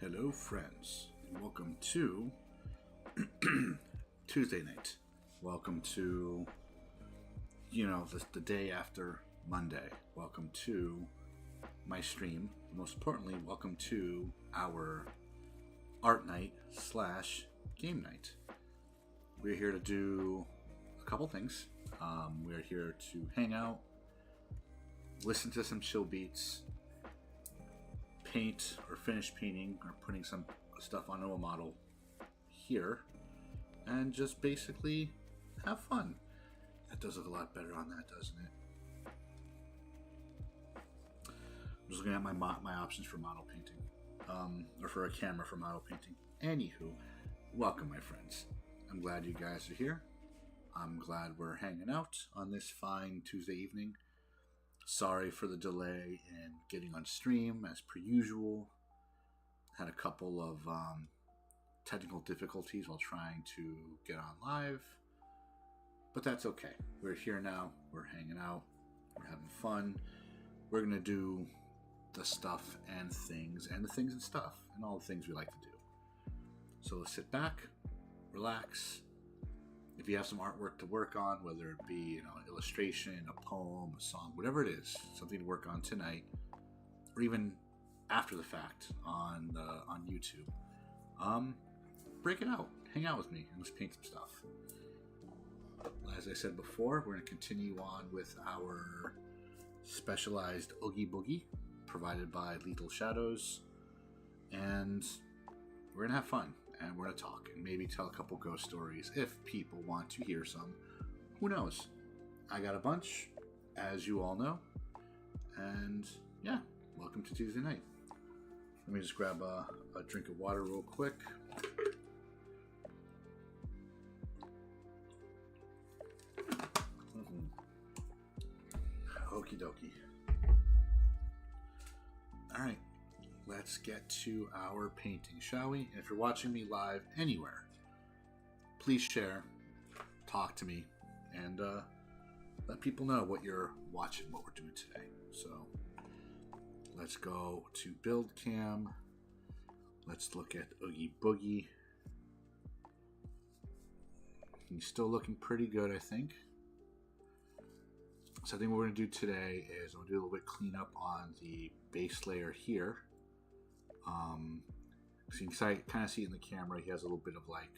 Hello, friends, and welcome to Tuesday night. Welcome to, the day after Monday. Welcome to my stream. Most importantly, welcome to our art night / game night. We're here to do a couple things. We're here to hang out, listen to some chill beats, paint or finish painting or putting some stuff onto a model here, and just basically have fun. That does look a lot better on that, doesn't it? I'm just looking at my options for model painting, or for a camera for model painting. Anywho, welcome, my friends. I'm glad you guys are here. I'm glad we're hanging out on this fine Tuesday evening. Sorry for the delay in getting on stream, as per usual. Had a couple of technical difficulties while trying to get on live, but that's okay. We're here now. We're hanging out. We're having fun. We're going to do the stuff and things, and the things and stuff, and all the things we like to do. So let's sit back, relax. If you have some artwork to work on, whether it be an illustration, a poem, a song, whatever it is, something to work on tonight, or even after the fact on YouTube, break it out, hang out with me, and let's paint some stuff. As I said before, we're going to continue on with our specialized Oogie Boogie, provided by Lethal Shadows, and we're going to have fun. And we're going to talk and maybe tell a couple ghost stories if people want to hear some. Who knows? I got a bunch, as you all know. And yeah, welcome to Tuesday night. Let me just grab a drink of water real quick. Okie dokie. All right. Let's get to our painting, shall we? And if you're watching me live anywhere, please share, talk to me, and let people know what you're watching, what we're doing today. So let's go to build cam. Let's look at Oogie Boogie. He's still looking pretty good, I think. So I think what we're going to do today is we'll do a little bit cleanup on the base layer here. So you can kind of see it in the camera, he has a little bit of like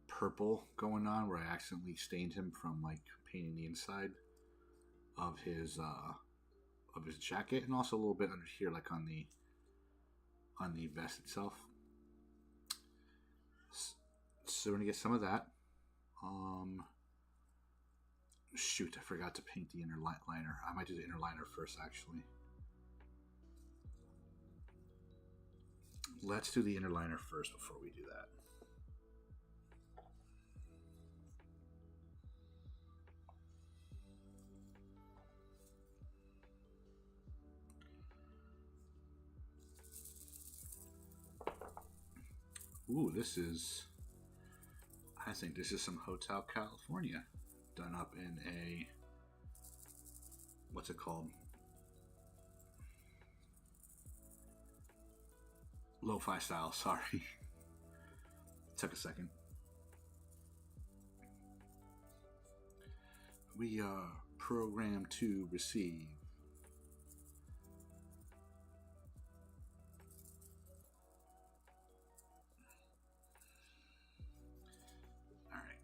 purple going on where I accidentally stained him from like painting the inside of his jacket, and also a little bit under here, like on the vest itself. So we're gonna get some of that. Shoot, I forgot to paint the inner liner. I might do the inner liner first, actually. Let's do the inner liner first before we do that. Ooh, I think this is some Hotel California done up in a, what's it called? Lo-fi style, sorry. Took a second. We are programmed to receive. Alright.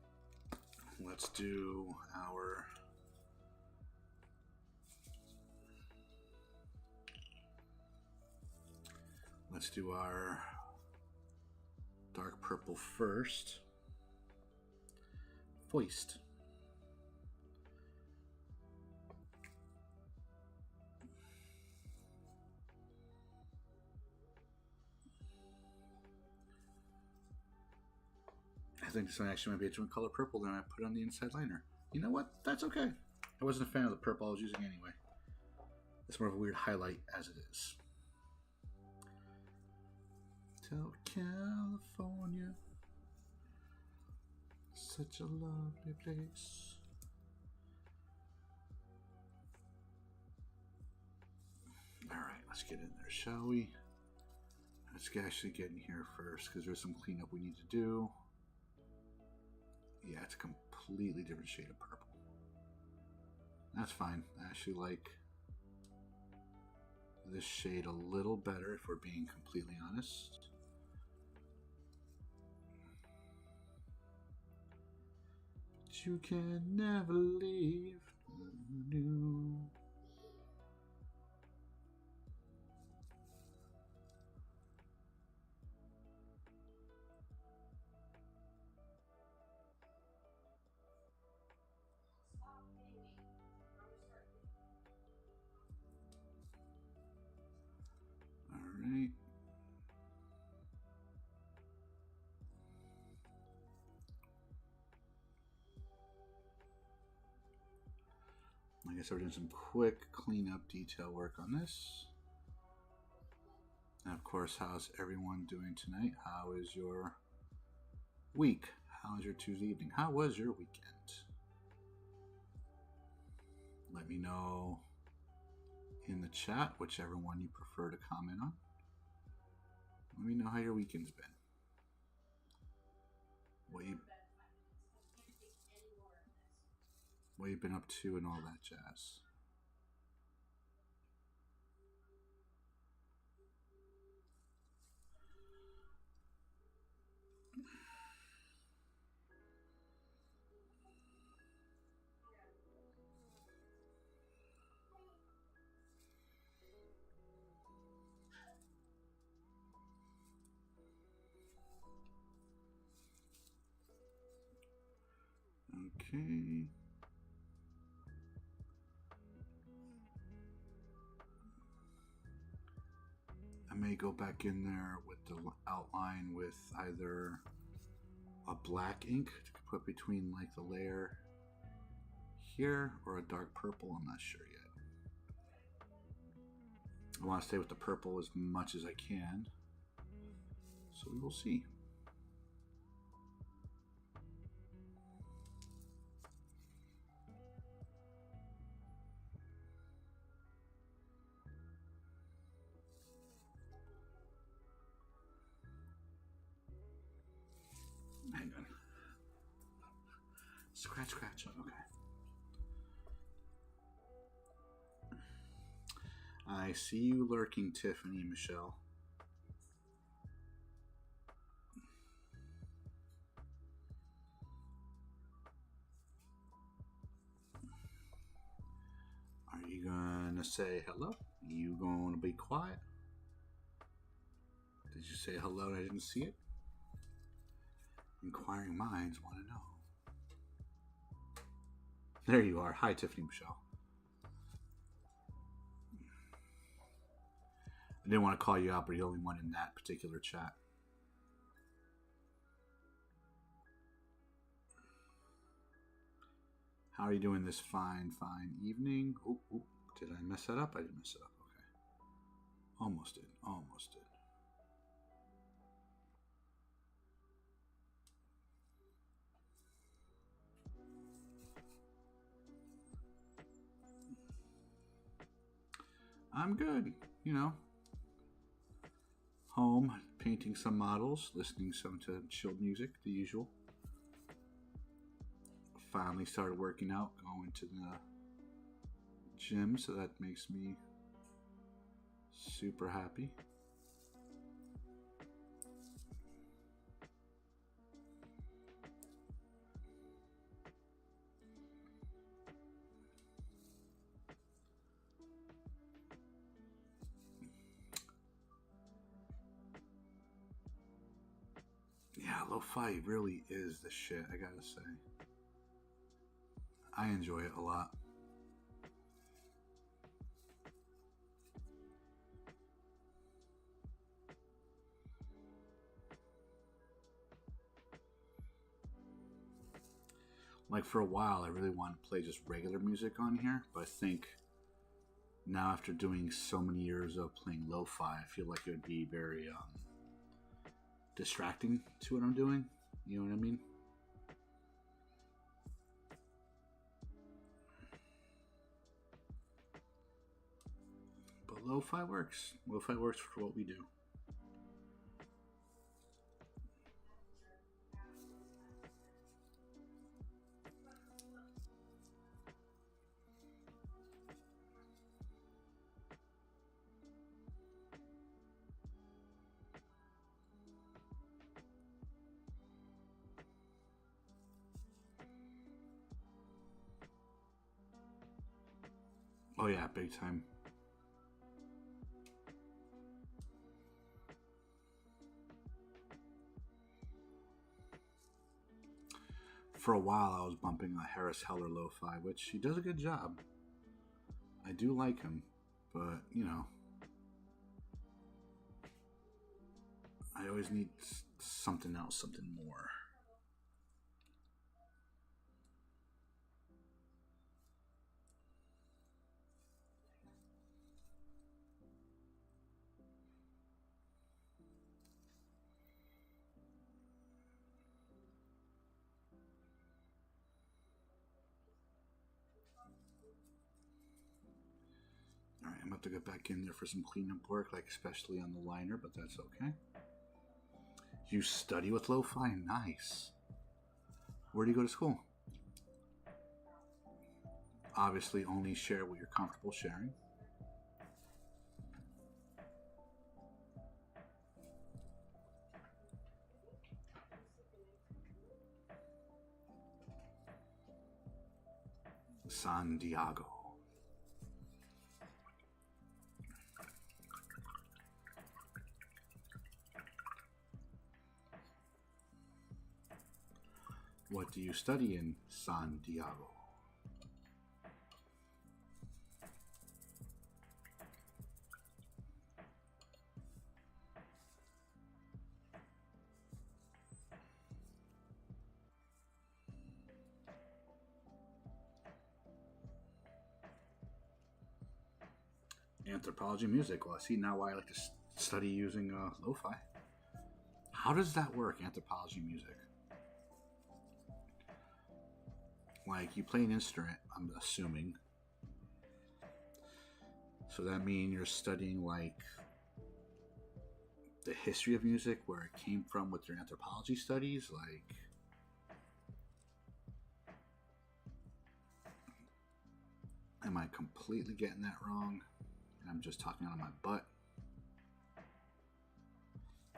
Let's do our dark purple first. Foist. I think this one actually might be a different color purple than I put on the inside liner. You know what? That's okay. I wasn't a fan of the purple I was using anyway. It's more of a weird highlight as it is. Hotel California, such a lovely place. Alright, let's get in there, shall we? Let's actually get in here first because there's some cleanup we need to do. Yeah, it's a completely different shade of purple. That's fine. I actually like this shade a little better if we're being completely honest. But you can never leave. No. All right. I guess we're doing some quick cleanup detail work on this. And of course, how's everyone doing tonight? How is your week? How is your Tuesday evening? How was your weekend? Let me know in the chat, whichever one you prefer to comment on. Let me know how your weekend's been. What you've been up to and all that jazz. Okay. I may go back in there with the outline with either a black ink to put between like the layer here or a dark purple. I'm not sure yet. I want to stay with the purple as much as I can. So we will see. Hang on. Scratch, scratch. Okay. I see you lurking, Tiffany, Michelle. Are you gonna say hello? You gonna be quiet? Did you say hello and I didn't see it? Inquiring minds want to know. There you are. Hi, Tiffany, Michelle. I didn't want to call you out, but you're the only one in that particular chat. How are you doing this fine evening? Oh, did I mess that up? I didn't mess it up. Okay. Almost did. Almost did. I'm good. You know, home, painting some models, listening some to chilled music, the usual. Finally started working out, going to the gym, so that makes me super happy. Yeah, lo-fi really is the shit, I gotta say. I enjoy it a lot. Like for a while, I really wanted to play just regular music on here, but I think now after doing so many years of playing lo-fi, I feel like it would be very distracting to what I'm doing. You know what I mean? But lo-fi works. Lo-fi works for what we do. yeah, big time. For a while, I was bumping Harris Heller lo-fi, which he does a good job. I do like him, but you know, I always need something else, something more. Alright, I'm about to get back in there for some cleanup work, like especially on the liner, but that's okay. You study with lo-fi? Nice. Where do you go to school? Obviously, only share what you're comfortable sharing. San Diego. What do you study in San Diego? Anthropology music. Well, I see now why I like to study using lo-fi. How does that work, anthropology music? Like, you play an instrument, I'm assuming. So that means you're studying, like, the history of music, where it came from with your anthropology studies, like... Am I completely getting that wrong? And I'm just talking out of my butt.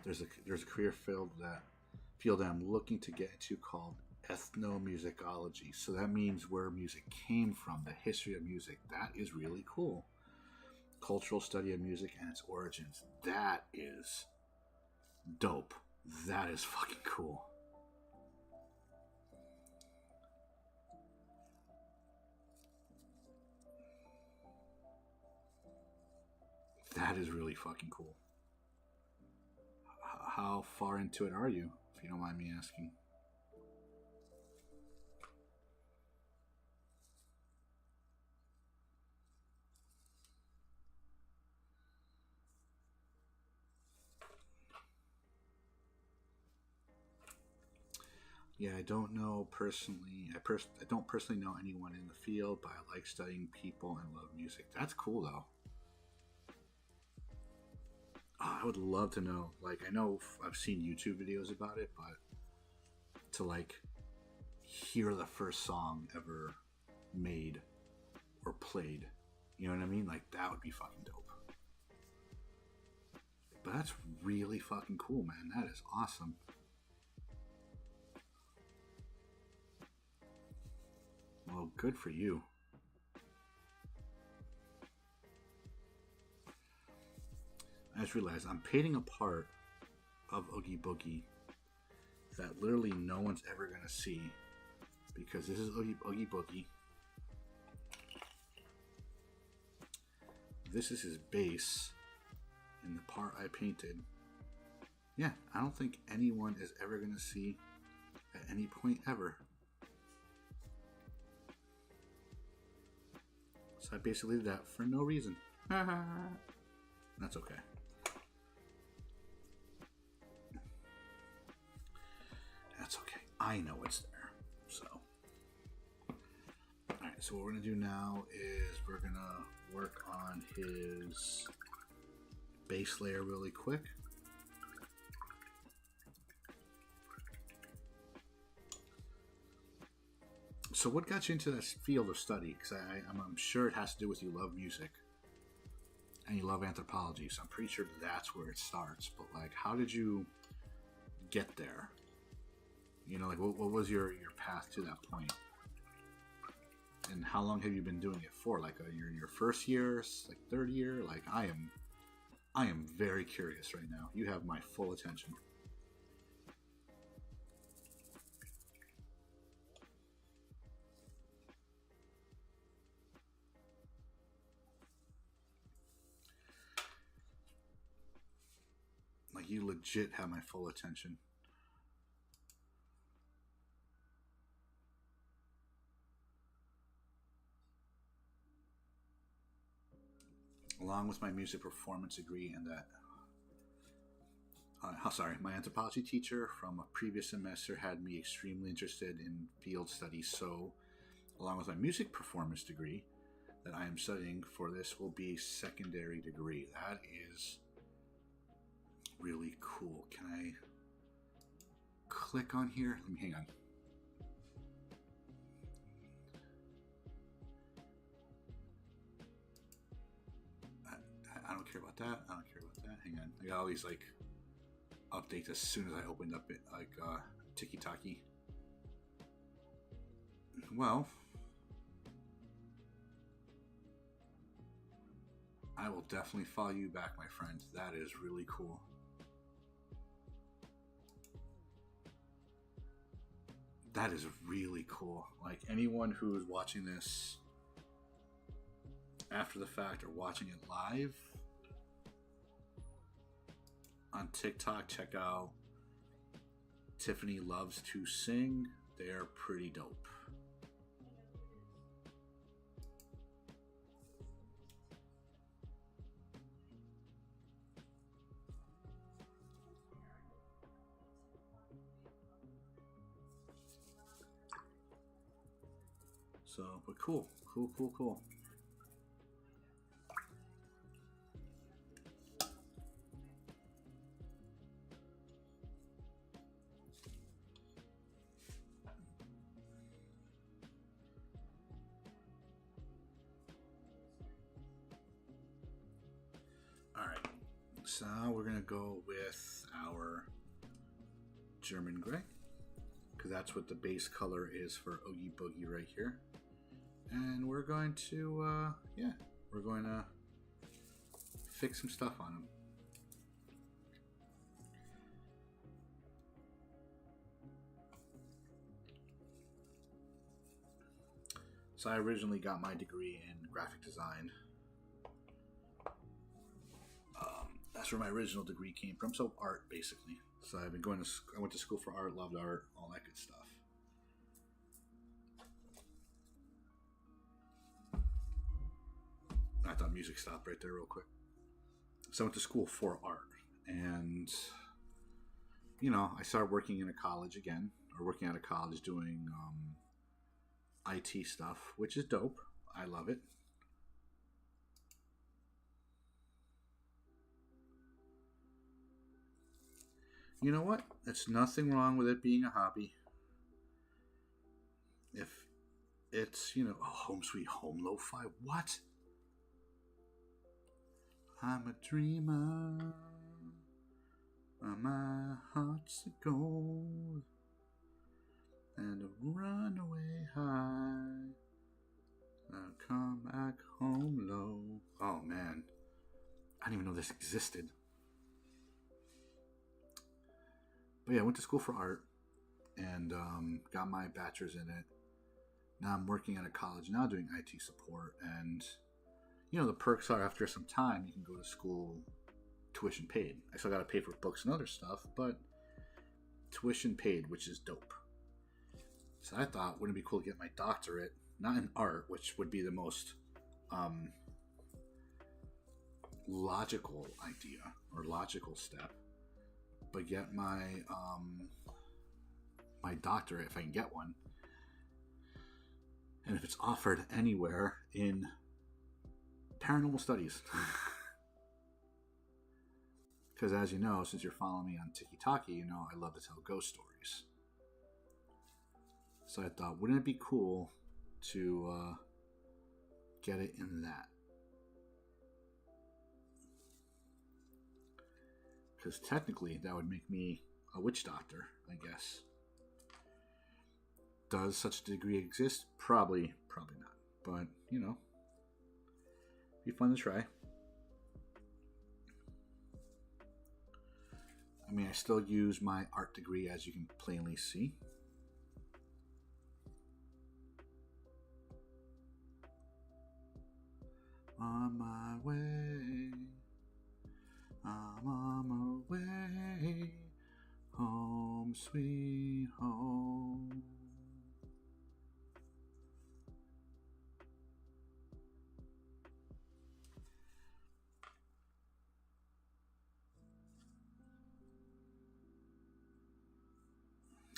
There's a career field that I'm looking to get into called ethnomusicology. So that means where music came from, the history of music. That is really cool. Cultural study of music and its origins. That is dope. That is fucking cool. That is really fucking cool. How far into it are you, if you don't mind me asking? Yeah, I don't know personally. I don't personally know anyone in the field, but I like studying people and love music. That's cool, though. Oh, I would love to know. Like, I know I've seen YouTube videos about it, but to like hear the first song ever made or played, you know what I mean? Like, that would be fucking dope. But that's really fucking cool, man. That is awesome. Well, good for you. I just realized I'm painting a part of Oogie Boogie that literally no one's ever going to see, because this is Oogie Boogie. This is his base in the part I painted. Yeah, I don't think anyone is ever going to see at any point ever. So I basically did that for no reason. That's okay. That's okay. I know it's there. So. Alright, so what we're going to do now is we're going to work on his base layer really quick. So what got you into this field of study? Because I'm sure it has to do with you love music and you love anthropology, so I'm pretty sure that's where it starts. But like, how did you get there? You know, like what was your path to that point? And how long have you been doing it for? Like you're in your first year, like third year? Like I am very curious right now. You have my full attention. Like you legit have my full attention. Along with my music performance degree and that my anthropology teacher from a previous semester had me extremely interested in field studies. So, along with my music performance degree that I am studying for this will be secondary degree. That is really cool. Can I click on here? Let me hang on. I don't care about that. I don't care about that. Hang on. I got all these like updates as soon as I opened up it, like Tiki-Taki. Well, I will definitely follow you back, my friend. That is really cool. That is really cool. Like anyone who's watching this after the fact or watching it live on TikTok, check out Tiffany Loves to Sing. They're pretty dope. So, but cool. Alright, so we're going to go with our German gray, because that's what the base color is for Oogie Boogie right here. And we're going to, we're going to fix some stuff on him. So I originally got my degree in graphic design. That's where my original degree came from. So art, basically. So I've been going to. I went to school for art, loved art, all that good stuff. I thought music stopped right there, real quick. So I went to school for art, and I started working in a college again, or working out of college doing IT stuff, which is dope. I love it. You know what? There's nothing wrong with it being a hobby. If it's, home sweet home lo-fi. What? I'm a dreamer. My heart's a gold. And a runaway high. I'll come back home low. Oh, man. I didn't even know this existed. But yeah, I went to school for art and got my bachelor's in it. Now I'm working at a college now doing IT support. And, the perks are after some time, you can go to school tuition paid. I still got to pay for books and other stuff, but tuition paid, which is dope. So I thought, wouldn't it be cool to get my doctorate, not in art, which would be the most logical idea or logical step, but get my my doctorate if I can get one, and if it's offered anywhere in paranormal studies. Because as you know, since you're following me on Tiki-Taki, I love to tell ghost stories. So I thought, wouldn't it be cool to get it in that? Because technically, that would make me a witch doctor, I guess. Does such a degree exist? Probably not. but you know, be fun to try. I mean, I still use my art degree, as you can plainly see. On my way, I'm on my way, home sweet home.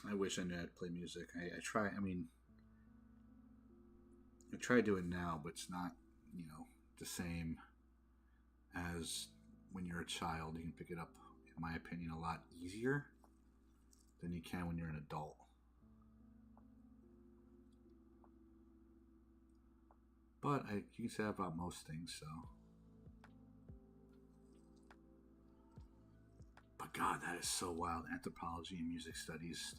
I wish I knew how to play music. I try. I mean, I try to do it now, but it's not, you know, the same as when you're a child. You can pick it up, in my opinion, a lot easier than you can when you're an adult. But you can say that about most things, so. But God, that is so wild. Anthropology and music studies,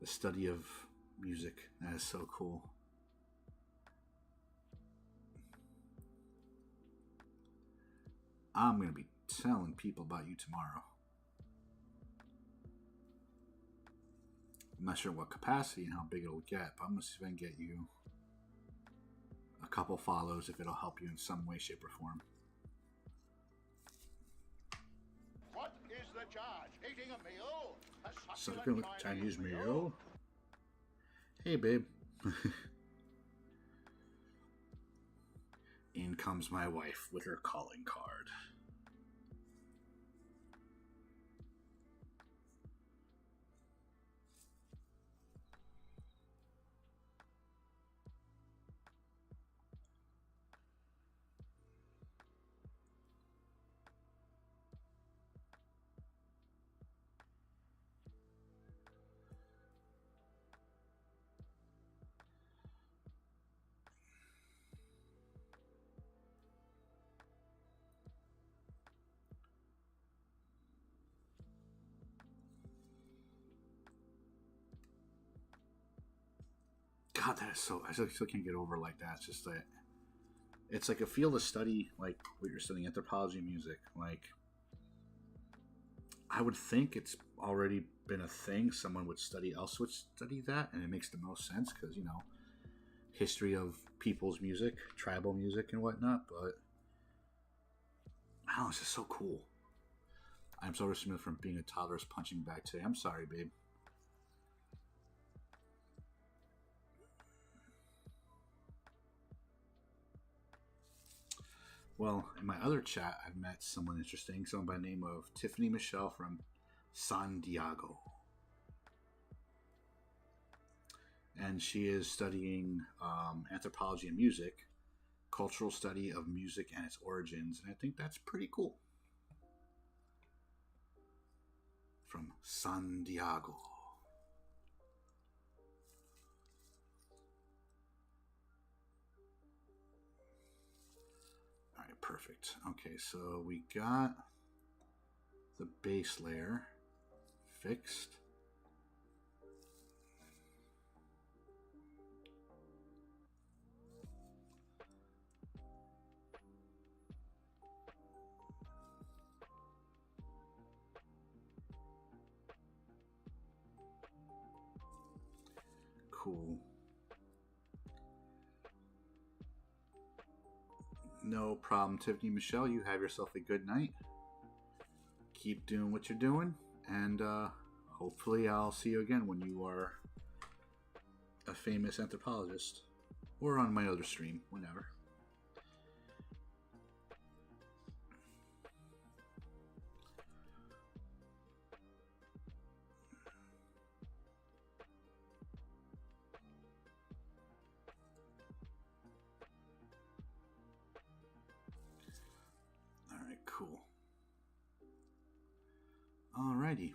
the study of music, that is so cool. I'm going to be telling people about you tomorrow. I'm not sure what capacity and how big it'll get, but I'm going to see if I can get you a couple follows if it'll help you in some way, shape, or form. What is the charge? Eating a meal? A Succulent Chinese meal? Hey, babe. In comes my wife with her calling card. God, that is so. I still can't get over like that. It's just that it's like a field of study, like what you're studying, anthropology, music. Like, I would think it's already been a thing. Someone would else would study that, and it makes the most sense because, you know, history of people's music, tribal music, and whatnot. But I don't know, it's just so cool. I'm so removed from being a toddler's punching bag today. I'm sorry, babe. Well, in my other chat, I've met someone interesting, someone by the name of Tiffany Michelle from San Diego. And she is studying anthropology and music, cultural study of music and its origins. And I think that's pretty cool. From San Diego. Perfect. Okay, so we got the base layer fixed. Cool. No problem, Tiffany Michelle. You have yourself a good night. Keep doing what you're doing, and hopefully I'll see you again when you are a famous anthropologist, or on my other stream, whenever. Cool. Alrighty.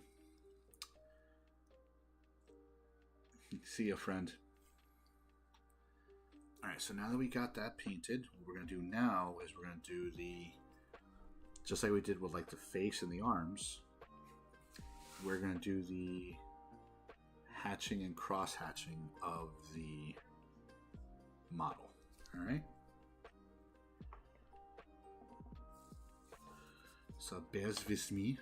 See ya, friend. Alright, so now that we got that painted, what we're going to do now is we're going to do just like we did with like the face and the arms, we're going to do the hatching and cross hatching of the model. All right. So bears with me.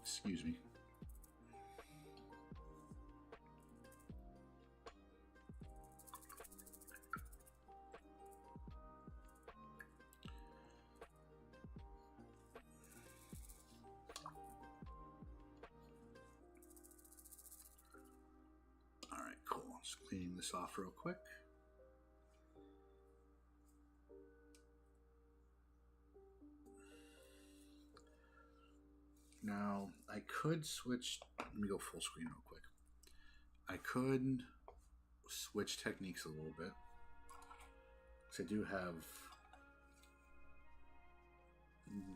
Excuse me. All right, cool. Just cleaning this off real quick. Now, I could switch. Let me go full screen real quick. I could switch techniques a little bit. Because I do have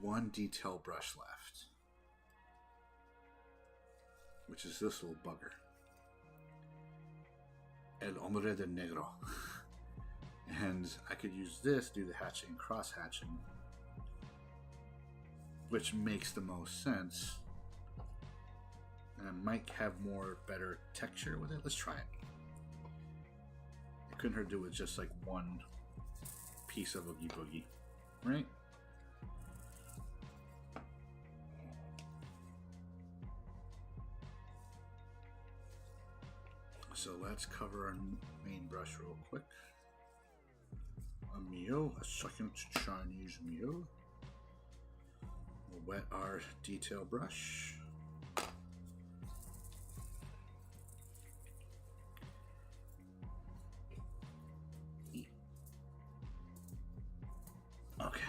one detail brush left, which is this little bugger. El Hombre de Negro. And I could use this to do the hatching and cross hatching, which makes the most sense. And I might have more better texture with it. Let's try it. It couldn't hurt to do with just like one piece of Oogie Boogie, right? So let's cover our main brush real quick. A meal, a second Chinese meal. We'll wet our detail brush. Okay.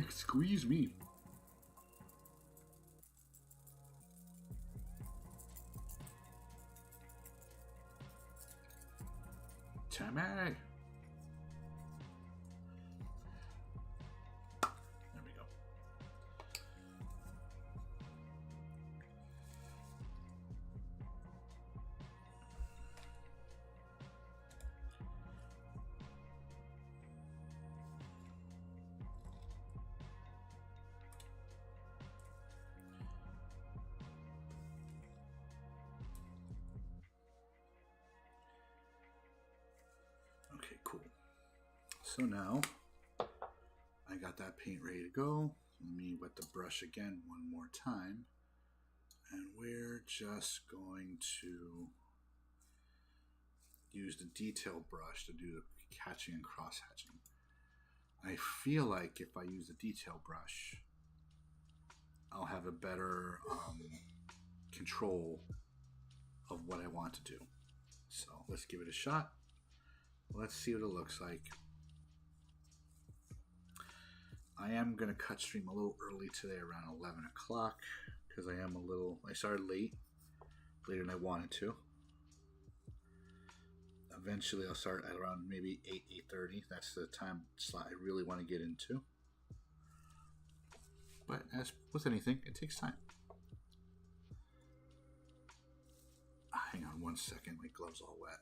Squeeze me. Tammy. There we go. Okay, cool. So now I got that paint ready to go. Let me wet the brush again one more time. And we're just going to use the detail brush to do the hatching and cross hatching. I feel like if I use the detail brush, I'll have a better control of what I want to do. So let's give it a shot. Let's see what it looks like. I am going to cut stream a little early today around 11 o'clock because I started late, later than I wanted to. Eventually I'll start at around maybe 8:30. That's the time slot I really want to get into. But as with anything, it takes time. Hang on one second, my glove's all wet.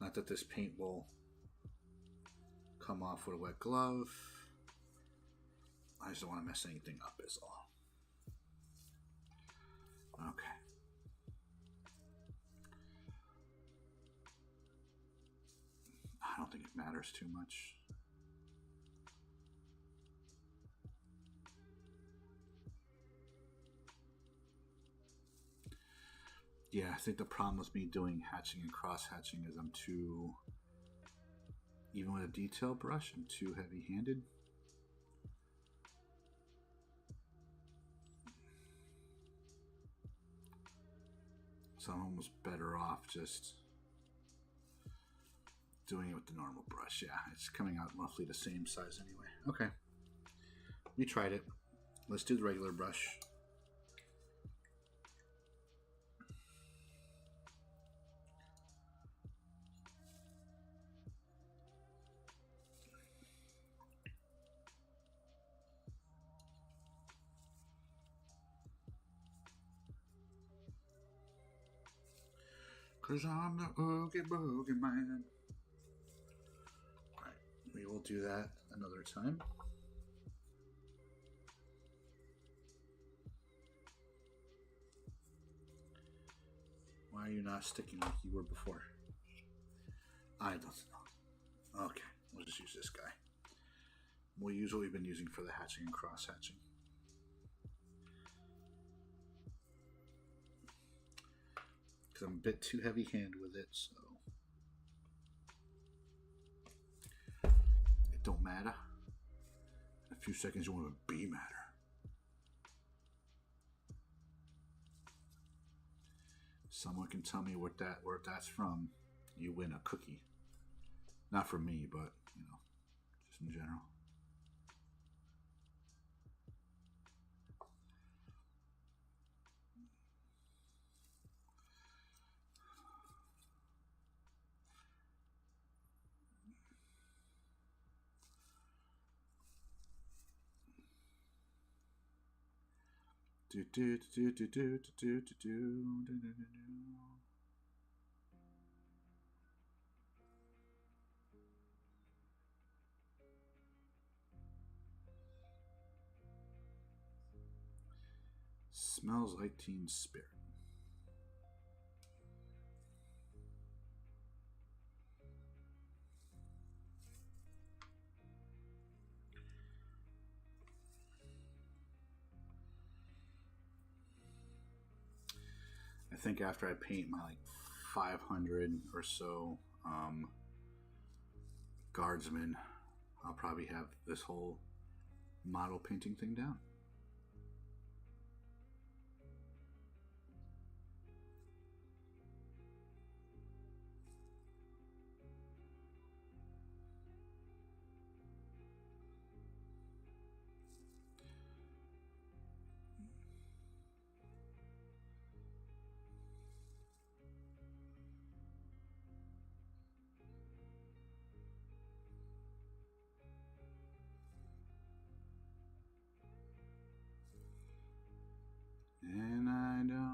Not that this paint will come off with a wet glove. I just don't want to mess anything up is all. Okay. I don't think it matters too much. Yeah, I think the problem with me doing hatching and cross hatching is I'm too, even with a detail brush, I'm too heavy-handed. So I'm almost better off just doing it with the normal brush. Yeah, it's coming out roughly the same size anyway. Okay, we tried it. Let's do the regular brush. 'Cause I'm the Oogie Boogie man. Alright, we will do that another time. Why are you not sticking like you were before? I don't know. Okay, we'll just use this guy. We'll use what we've been using for the hatching and cross hatching. Because I'm a bit too heavy handed with it, so it don't matter. In a few seconds, you want to be matter. Someone can tell me where that's from. You win a cookie. Not from me, but you know, just in general. Smells like Teen Spirit. I think after I paint my like 500 or so guardsmen, I'll probably have this whole model painting thing down. And I don't know.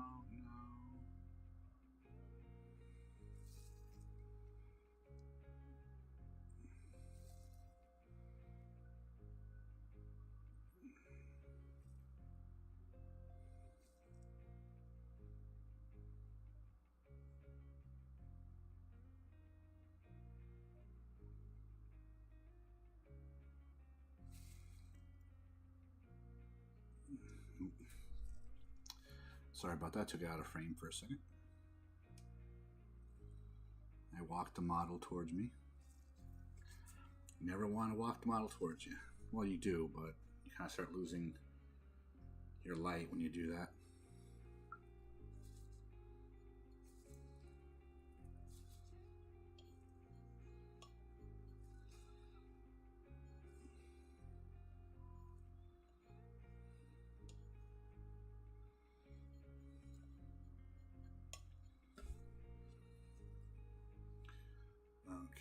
Sorry about that, took it out of frame for a second. I walked the model towards me. You never want to walk the model towards you. Well, you do, but you kind of start losing your light when you do that.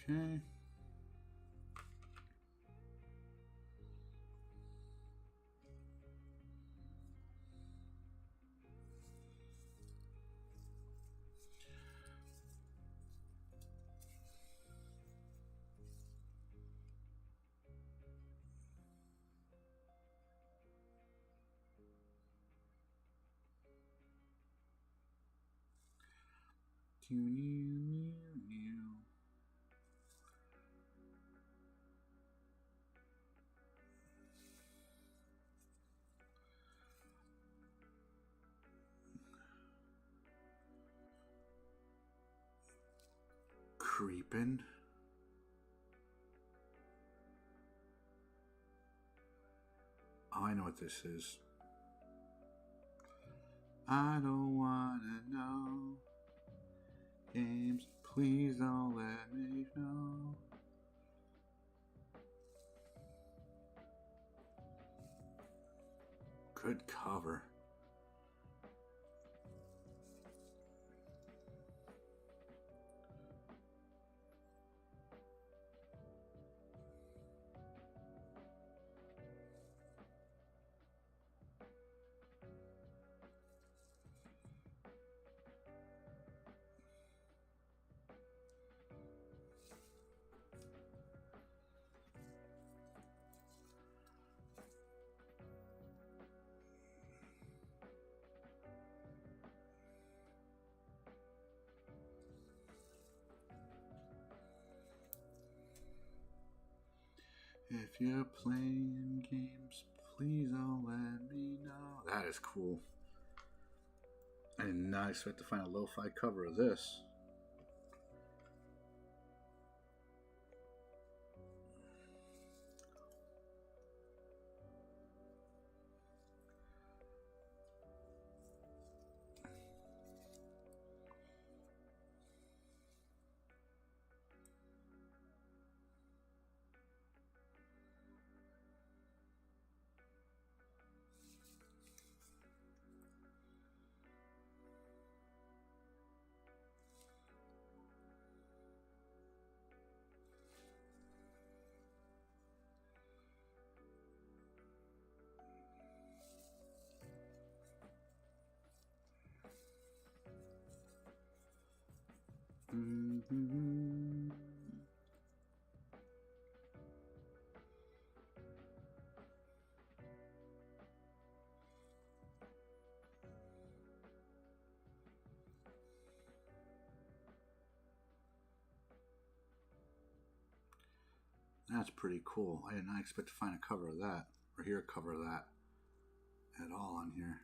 Okay. Creeping. Oh, I know what this is. I don't wanna know. Games, please don't let me know. Good cover. If you're playing games, please don't let me know. That is cool. I did not expect to find a lo-fi cover of this. Mm-hmm. That's pretty cool. I did not expect to find a cover of that, or hear a cover of that at all on here.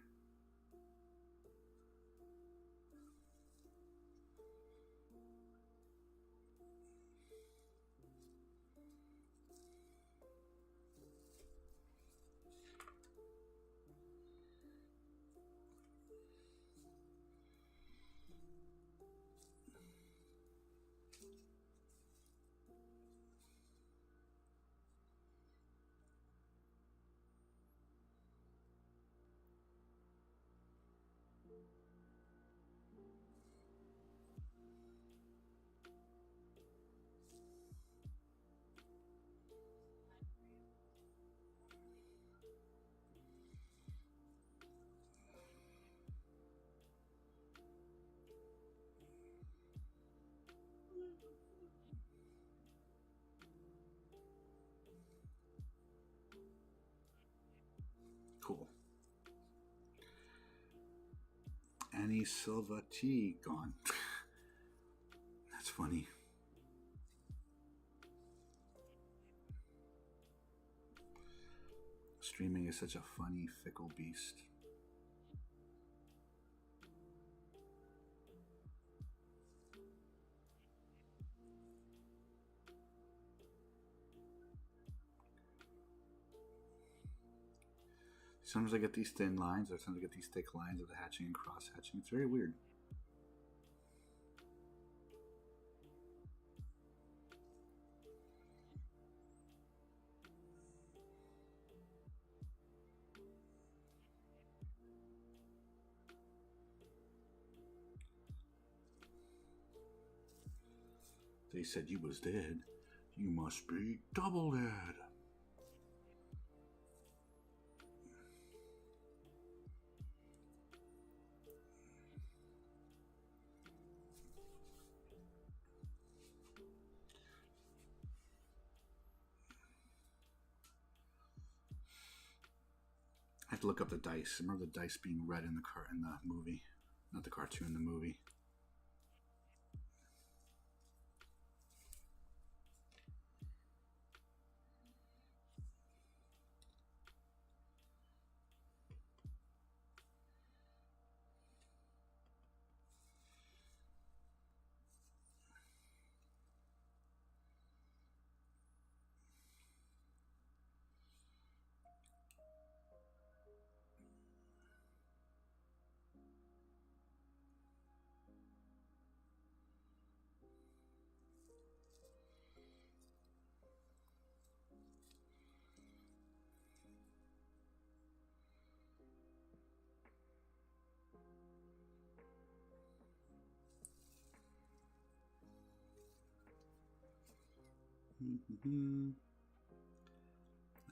Cool. Annie Silva T gone. That's funny. Streaming is such a funny, fickle beast. Sometimes I get these thin lines, or sometimes I get these thick lines of the hatching and cross hatching. It's very weird. They said you was dead. You must be double dead. I have to look up the dice. I remember the dice being red in the movie, not the cartoon, the movie. Mm-hmm.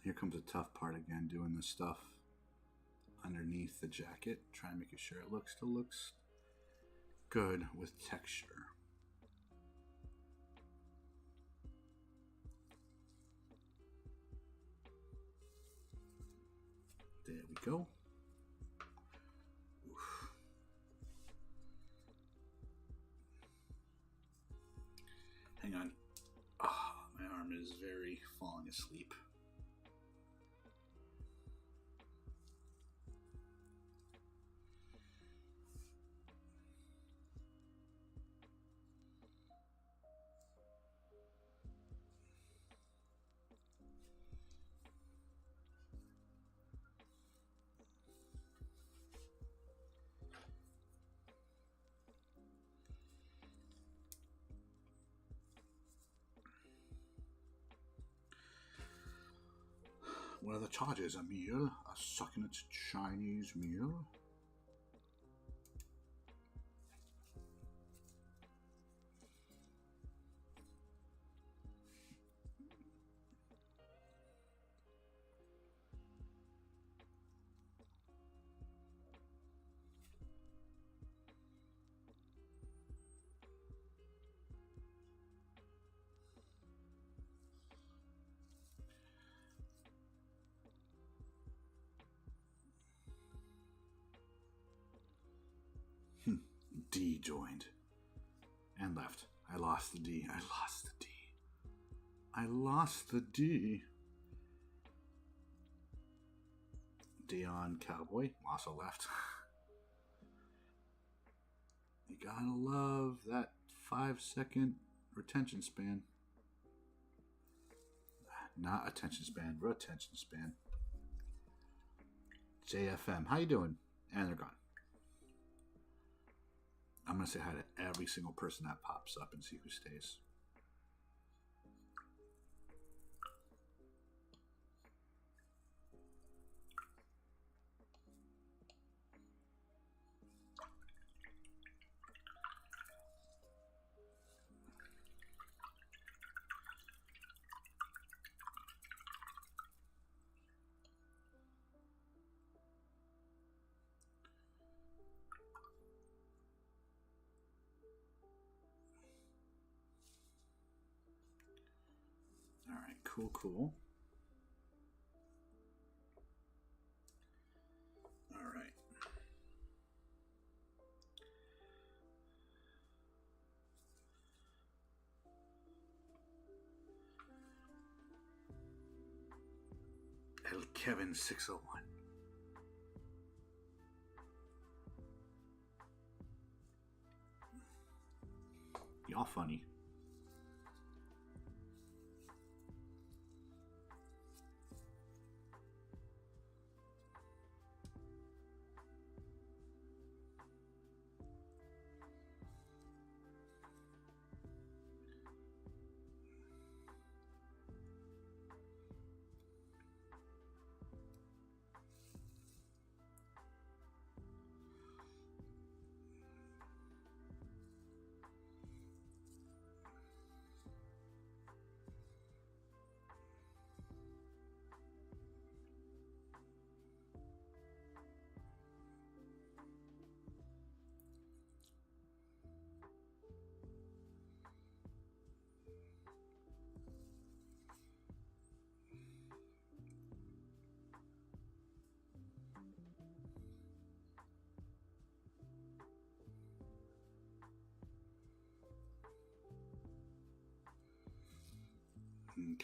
Here comes the tough part again, doing the stuff underneath the jacket, trying to make sure it still looks good with texture. There we go. Oof. Hang on. My arm is very falling asleep. What are the charges? A meal? A succulent Chinese meal? D joined. And left. I lost the D. I lost the D. I lost the D. Dion Cowboy also left. You gotta love that 5-second retention span. Not attention span, retention span. JFM, how you doing? And they're gone. I'm going to say hi to every single person that pops up and see who stays. Cool. All right. El Kevin 601. Y'all funny.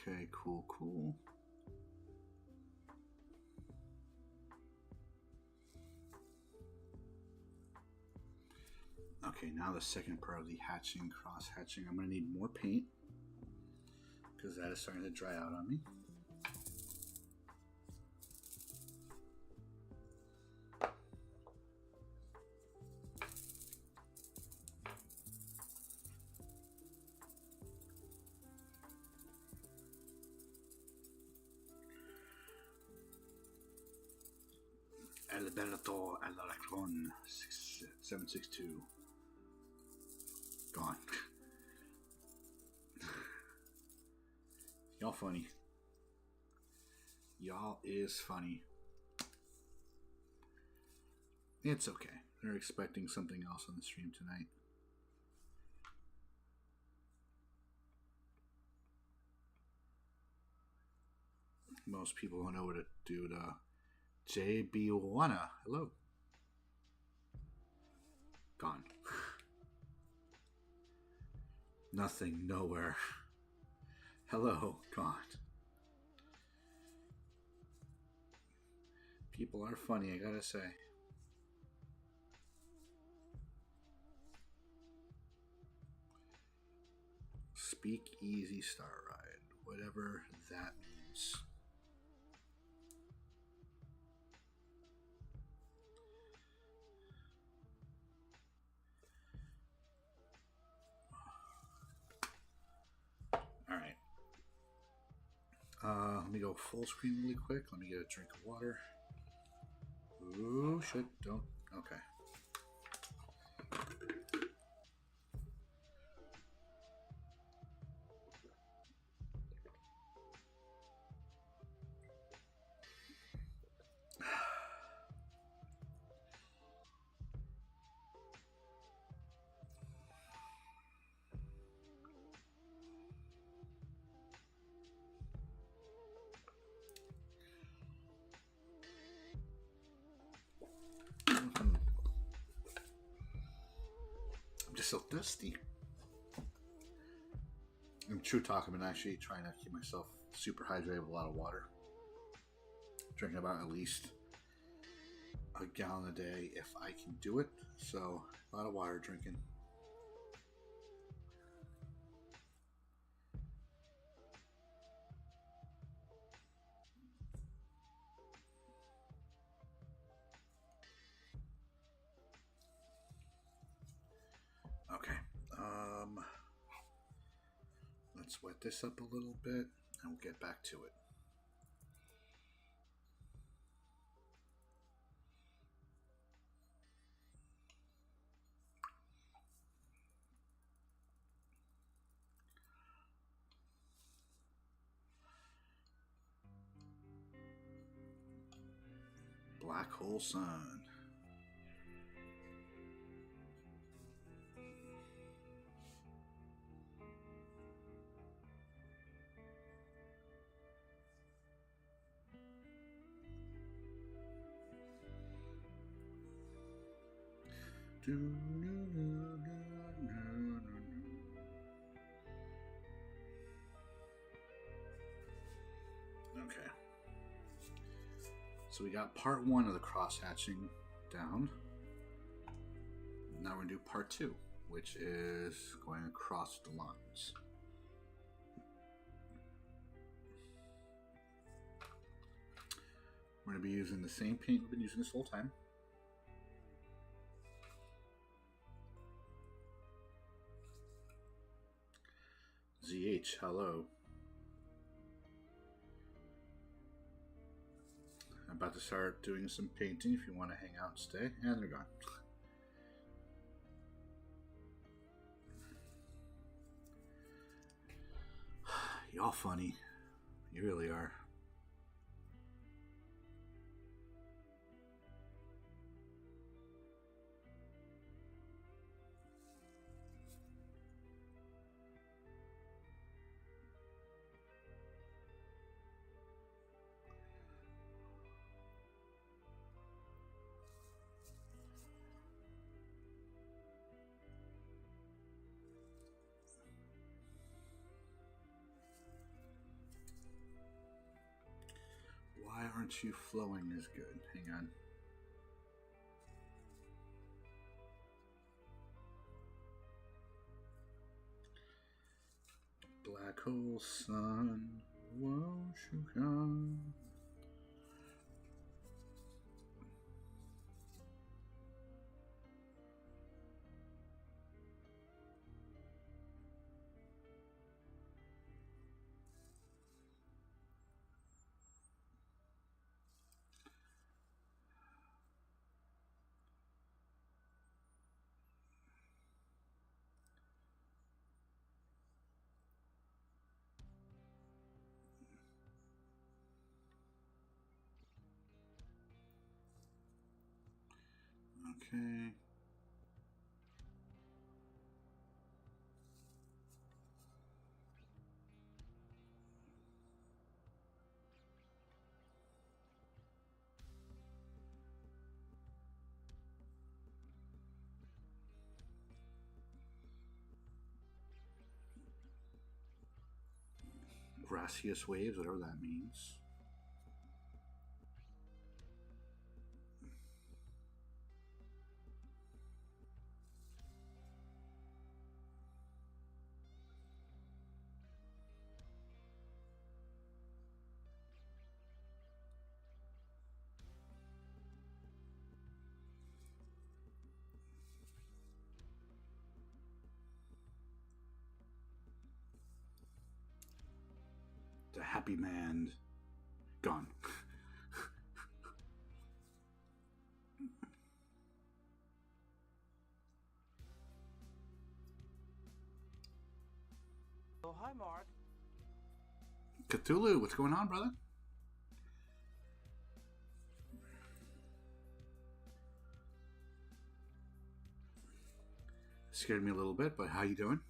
Okay, cool. Okay, now the second part of the hatching, cross hatching. I'm going to need more paint because that is starting to dry out on me. Alberto Alarcon 762. Gone. Y'all funny. Y'all is funny. It's okay. They're expecting something else on the stream tonight. Most people don't know what to do to JB Wana. Hello. Gone. Nothing, nowhere. Hello, gone. People are funny, I gotta say. Speak easy star ride, whatever that means. Let me go full screen really quick. Let me get a drink of water. Ooh, shit, don't. Okay. I'm just so thirsty. In true talk, I've been actually trying to keep myself super hydrated with a lot of water. Drinking about at least a gallon a day if I can do it. So, a lot of water drinking. Okay. Let's wet this up a little bit and we'll get back to it. Black Hole Sun. Okay. So we got part 1 of the cross hatching down. Now we're going to do part 2, which is going across the lines. We're going to be using the same paint we've been using this whole time. ZH, hello. I'm about to start doing some painting if you want to hang out and stay. And they're gone. Y'all funny. You really are. Why aren't you flowing as good? Hang on. Black hole sun, won't you come? Okay. Gaseous waves, whatever that means. The happy man Gone. Oh, hi, Mark. Cthulhu, what's going on, brother? Scared me a little bit, but how you doing?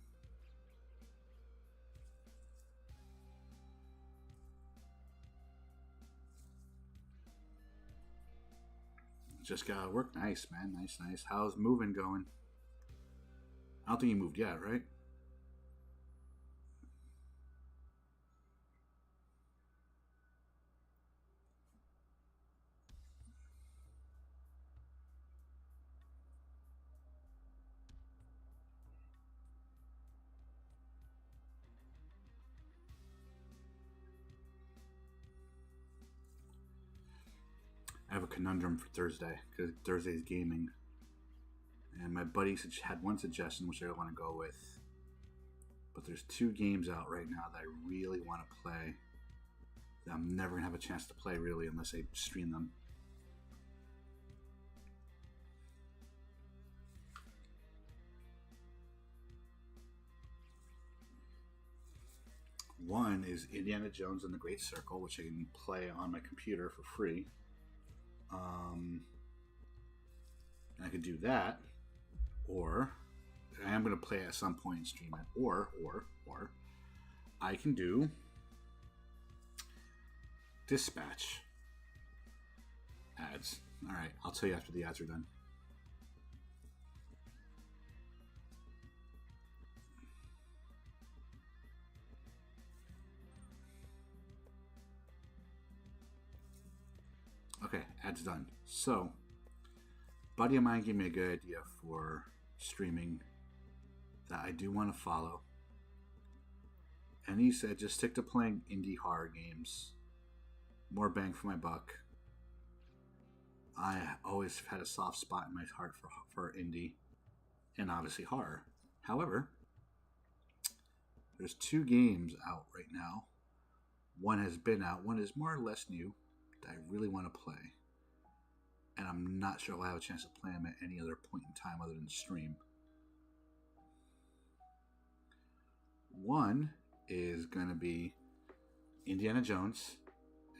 Just got to work. Nice, man. Nice, nice. How's moving going? I don't think you moved yet, right? I have a conundrum for Thursday because Thursday's gaming, and my buddy had one suggestion which I want to go with, but there's 2 games out right now that I really want to play that I'm never gonna have a chance to play really unless I stream them. One is Indiana Jones and the Great Circle, which I can play on my computer for free. And I could do that, or I am going to play it at some point and stream it, or I can do Dispatch ads. All right, I'll tell you after the ads are done. Okay, ads done. So, buddy of mine gave me a good idea for streaming that I do want to follow. And he said, just stick to playing indie horror games. More bang for my buck. I always had a soft spot in my heart for indie and obviously horror. However, there's 2 games out right now. One has been out, one is more or less new that I really want to play. And I'm not sure I'll have a chance to play them at any other point in time other than stream. One is going to be Indiana Jones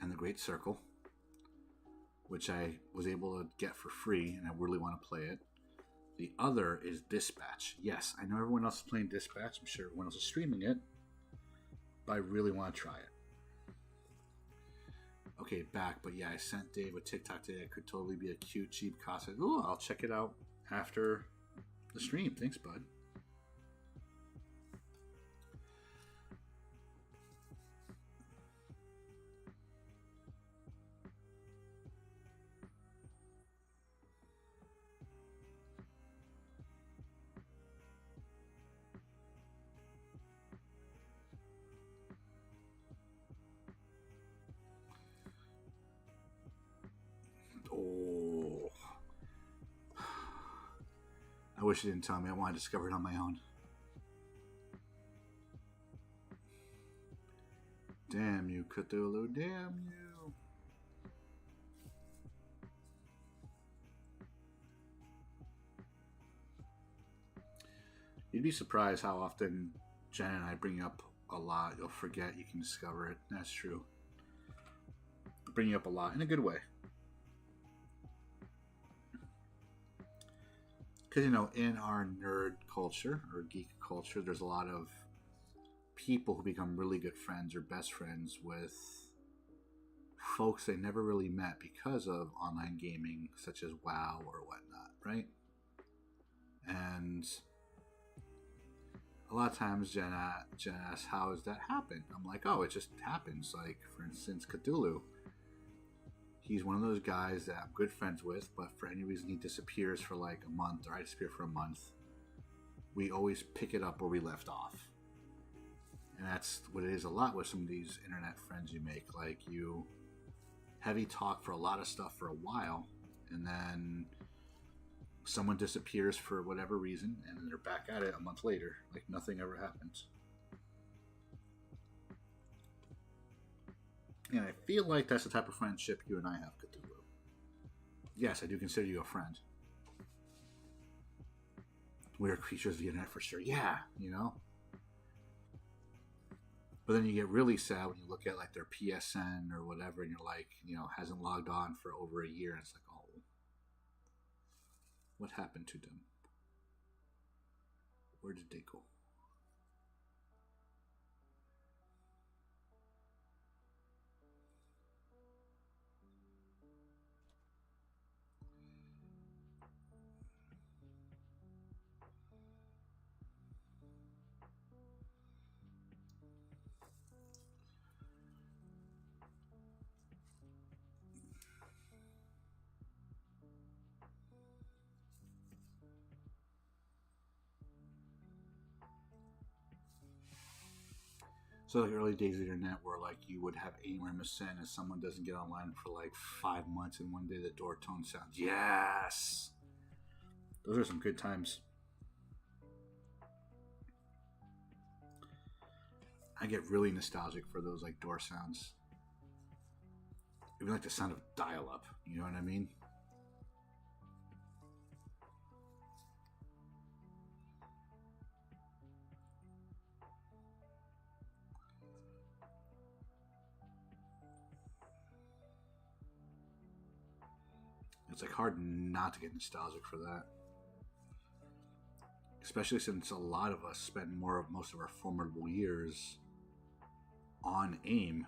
and the Great Circle, which I was able to get for free, and I really want to play it. The other is Dispatch. Yes, I know everyone else is playing Dispatch. I'm sure everyone else is streaming it, but I really want to try it. Okay, back, but yeah, I sent Dave a TikTok today. It could totally be a cute, cheap costume. Ooh, I'll check it out after the stream. Thanks, bud. Oh, I wish you didn't tell me. I want to discover it on my own. Damn you, Cthulhu. Damn you. You'd be surprised how often Jen and I bring up a lot. You'll forget you can discover it. That's true. Bring you up a lot in a good way. Because, you know, in our nerd culture or geek culture, there's a lot of people who become really good friends or best friends with folks they never really met because of online gaming, such as WoW or whatnot, right? And a lot of times Jen asks, how does that happen? I'm like, oh, it just happens. Like, for instance, Cthulhu. He's one of those guys that I'm good friends with, but for any reason he disappears for like a month, or I disappear for a month, we always pick it up where we left off. And that's what it is a lot with some of these internet friends you make. Like, you heavy talk for a lot of stuff for a while, and then someone disappears for whatever reason, and then they're back at it a month later, like nothing ever happened. And I feel like that's the type of friendship you and I have, Cthulhu. Yes, I do consider you a friend. We're creatures of the internet for sure. Yeah, you know. But then you get really sad when you look at like their PSN or whatever, and you're like, you know, hasn't logged on for over a year, and it's like, oh, what happened to them? Where did they go? So like early days of the internet where like you would have aim reminiscent and someone doesn't get online for like 5 months and one day the door tone sounds. Yes! Those are some good times. I get really nostalgic for those like door sounds. Even like the sound of dial-up, you know what I mean? It's like hard not to get nostalgic for that. Especially since a lot of us spend most of our formidable years on AIM.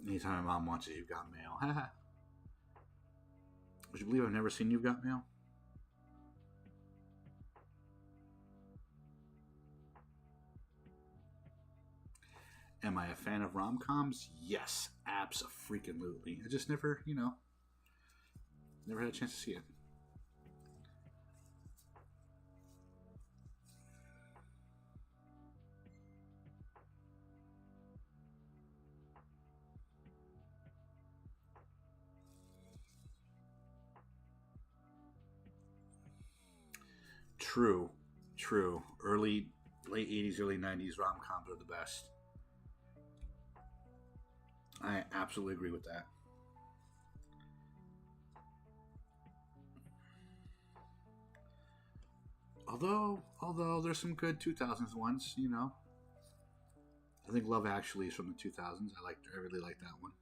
Anytime my mom watches You've Got Mail. Haha. Would you believe I've never seen You've Got Mail? Am I a fan of rom-coms? Yes, abso-freaking-lutely. I just never, never had a chance to see it. True. Late 80s, early 90s rom-coms are the best. I absolutely agree with that. Although there's some good 2000s ones, I think Love Actually is from the 2000s. I really like that one.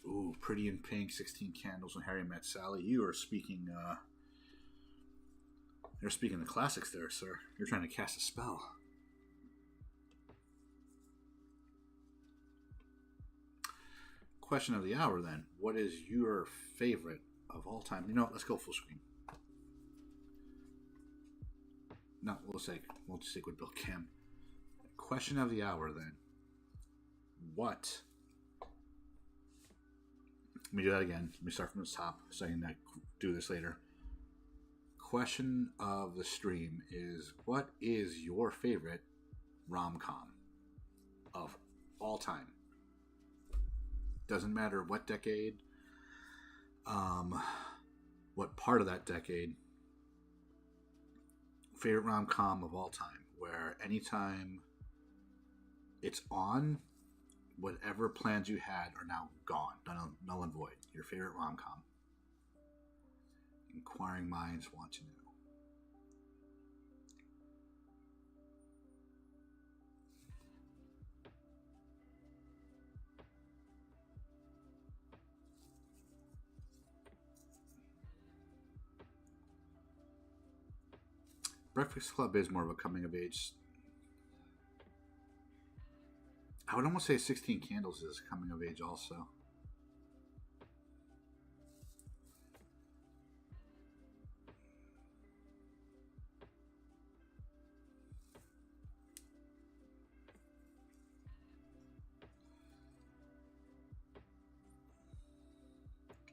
Ooh, Pretty in Pink, 16 Candles, When Harry Met Sally. You're speaking the classics there, sir. You're trying to cast a spell. Question of the hour, then. What is your favorite of all time? Let's go full screen. No, we'll just stick with Bill Kim. Question of the hour, then. What? Let me do that again. Let me start from the top so I can do this later. Question of the stream is, what is your favorite rom-com of all time? Doesn't matter what decade, what part of that decade. Favorite rom-com of all time, where anytime it's on, whatever plans you had are now gone, null and void. Your favorite rom-com. Inquiring minds want to know. Breakfast Club is more of a coming of age. I would almost say 16 Candles is coming of age also.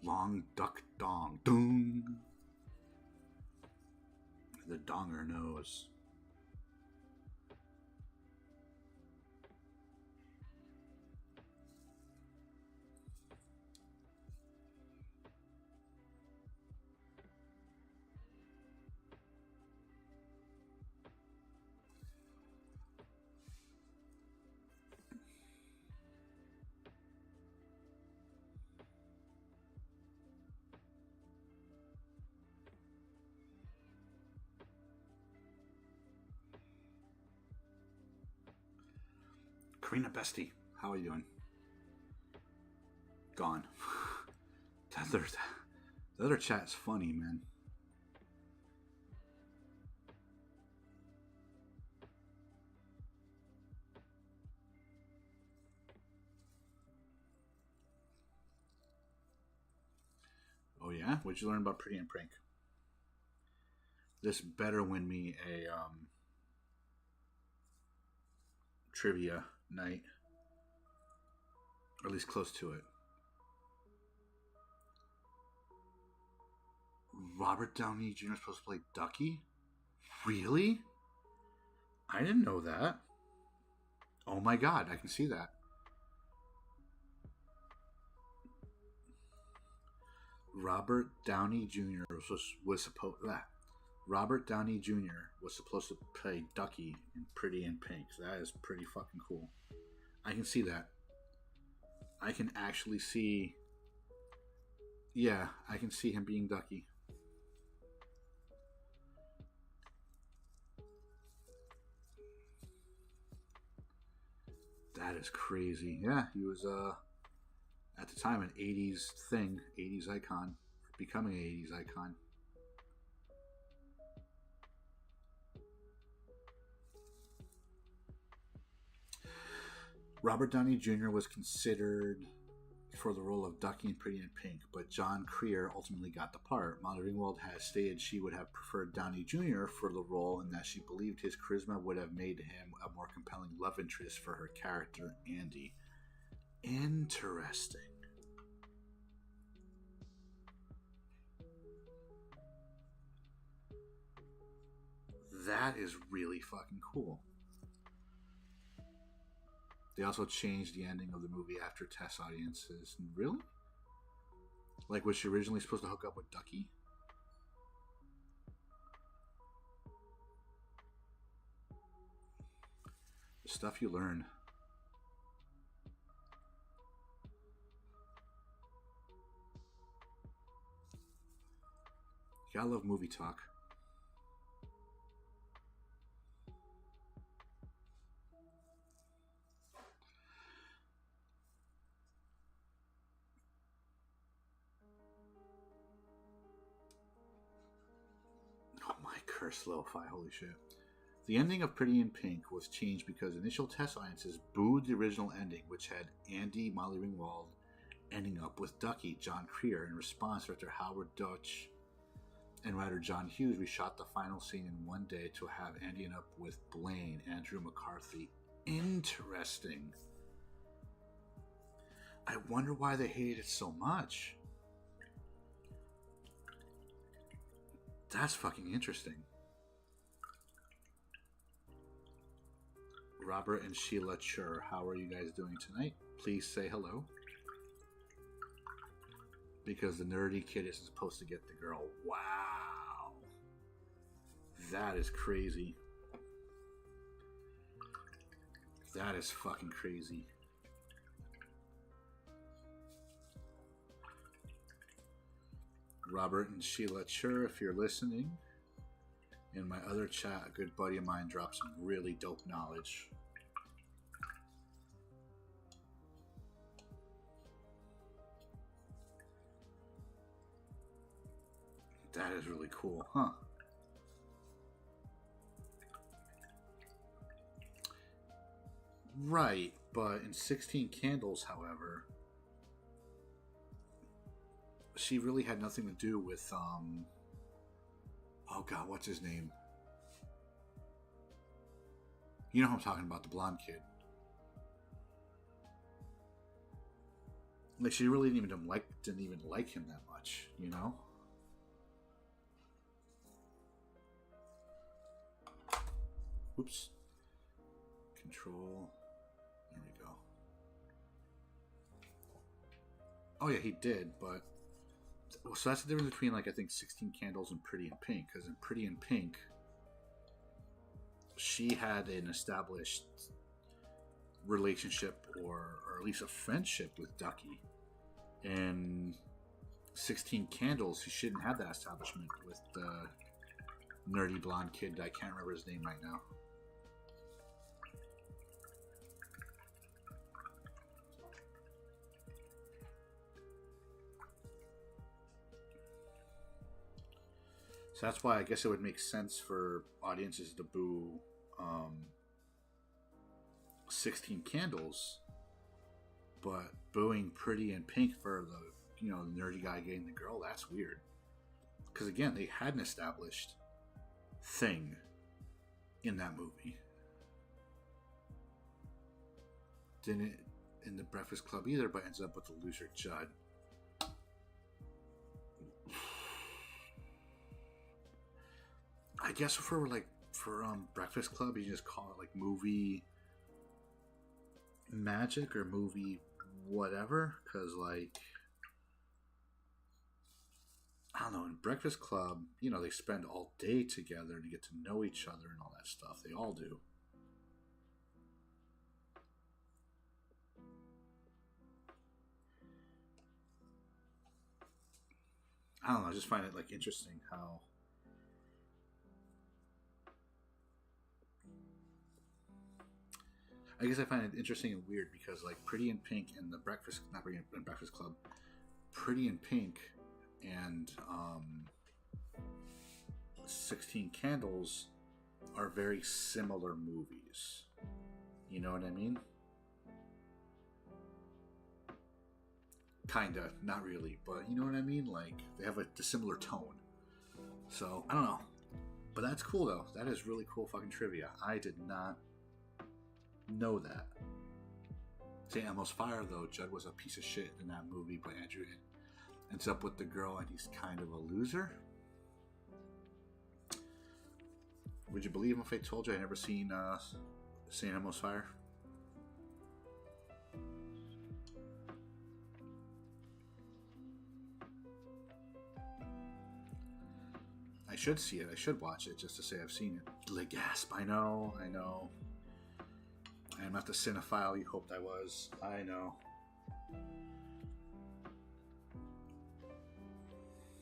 Long duck dong. Doong. The donger knows. Karina Bestie, how are you doing? Gone. The other chat's funny, man. Oh yeah? What'd you learn about Pretty and Prank? This better win me a trivia night. Or at least close to it. Robert Downey Jr. is supposed to play Ducky? Really? I didn't know that. Oh my god, I can see that. Robert Downey Jr. was supposed to play Ducky in Pretty in Pink. That is pretty fucking cool. I can see that. I can actually see. Yeah, I can see him being Ducky. That is crazy. Yeah, he was at the time an 80s thing, 80s icon, becoming an 80s icon. Robert Downey Jr. was considered for the role of Ducky in Pretty in Pink, but John Creer ultimately got the part. Molly Ringwald has stated she would have preferred Downey Jr. for the role and that she believed his charisma would have made him a more compelling love interest for her character, Andy. Interesting. That is really fucking cool. They also changed the ending of the movie after test audiences. Really? Like, was she originally supposed to hook up with Ducky? The stuff you learn. You gotta love movie talk. Curse lo-fi, holy shit. The ending of Pretty in Pink was changed because initial test audiences booed the original ending, which had Andy, Molly Ringwald, ending up with Ducky, John Creer. In response, director Howard Deutsch and writer John Hughes reshot the final scene in one day to have Andy end up with Blaine, Andrew McCarthy. Interesting. I wonder why they hated it so much. That's fucking interesting. Robert and Sheila Chur, how are you guys doing tonight? Please say hello. Because the nerdy kid isn't supposed to get the girl. Wow. That is crazy. That is fucking crazy. Robert and Sheila Chur, if you're listening. In my other chat, a good buddy of mine dropped some really dope knowledge. That is really cool, huh? Right, but in 16 Candles, however, she really had nothing to do with, oh god, what's his name? You know who I'm talking about, the blonde kid. Like she really didn't even like him that much, you know? Oops. Control. There we go. Oh yeah, he did, but so that's the difference between, like, I think 16 Candles and Pretty in Pink, because in Pretty in Pink she had an established relationship or at least a friendship with Ducky. In 16 Candles, he shouldn't have that establishment with the nerdy blonde kid. I can't remember his name right now. So that's why I guess it would make sense for audiences to boo 16 Candles, but booing Pretty in Pink for the, you know, the nerdy guy getting the girl, that's weird. Because again, they had an established thing in that movie. Didn't in the Breakfast Club either, but ends up with the loser Judd. I guess for Breakfast Club, you just call it like movie magic or movie whatever, because, like, I don't know, in Breakfast Club, you know, they spend all day together to get to know each other and all that stuff. They all do. I don't know, I just find it, like, interesting how I guess I find it interesting and weird because, like, Pretty in Pink and the Breakfast, not Pretty in Breakfast Club, Pretty in Pink and 16 Candles are very similar movies. You know what I mean? Kinda, not really, but you know what I mean? Like, they have a similar tone. So, I don't know. But that's cool, though. That is really cool fucking trivia. I did not know that. St. Elmo's Fire, though, Judd was a piece of shit in that movie, but Andrew ends up with the girl and he's kind of a loser. Would you believe if I told you I never seen St. Elmo's Fire? I should see it. I should watch it just to say I've seen it. Like, gasp. I know. I'm not the cinephile you hoped I was. I know.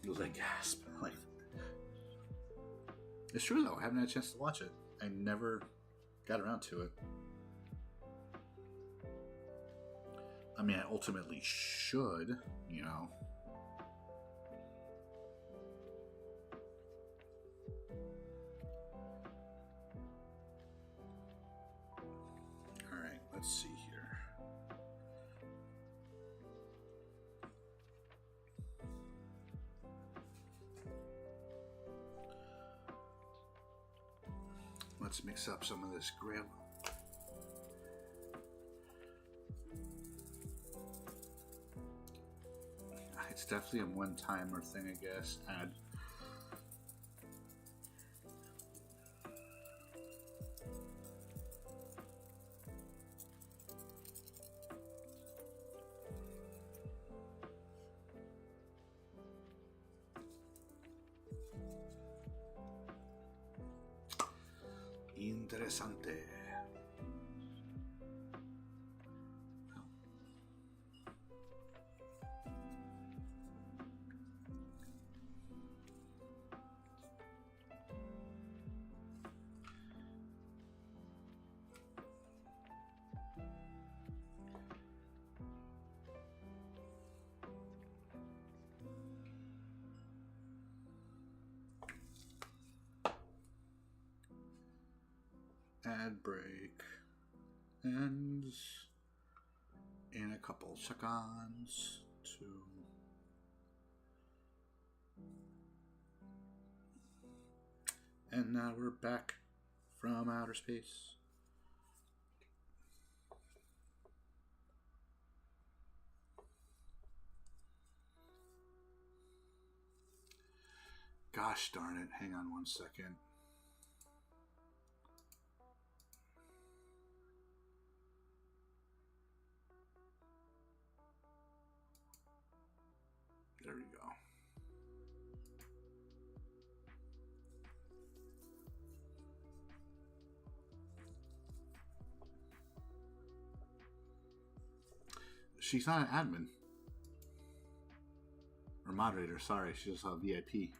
Like, gasp. Like, it's true, though. I haven't had a chance to watch it. I never got around to it. I mean, I ultimately should, you know. Alright, let's see here. Let's mix up some of this grill. It's definitely a one-timer thing, I guess. Add. Interesante. Ad break ends in a couple seconds. 2. And now we're back from outer space. Gosh darn it. Hang on one second. There we go. She's not an admin. Or moderator, sorry. She's a VIP.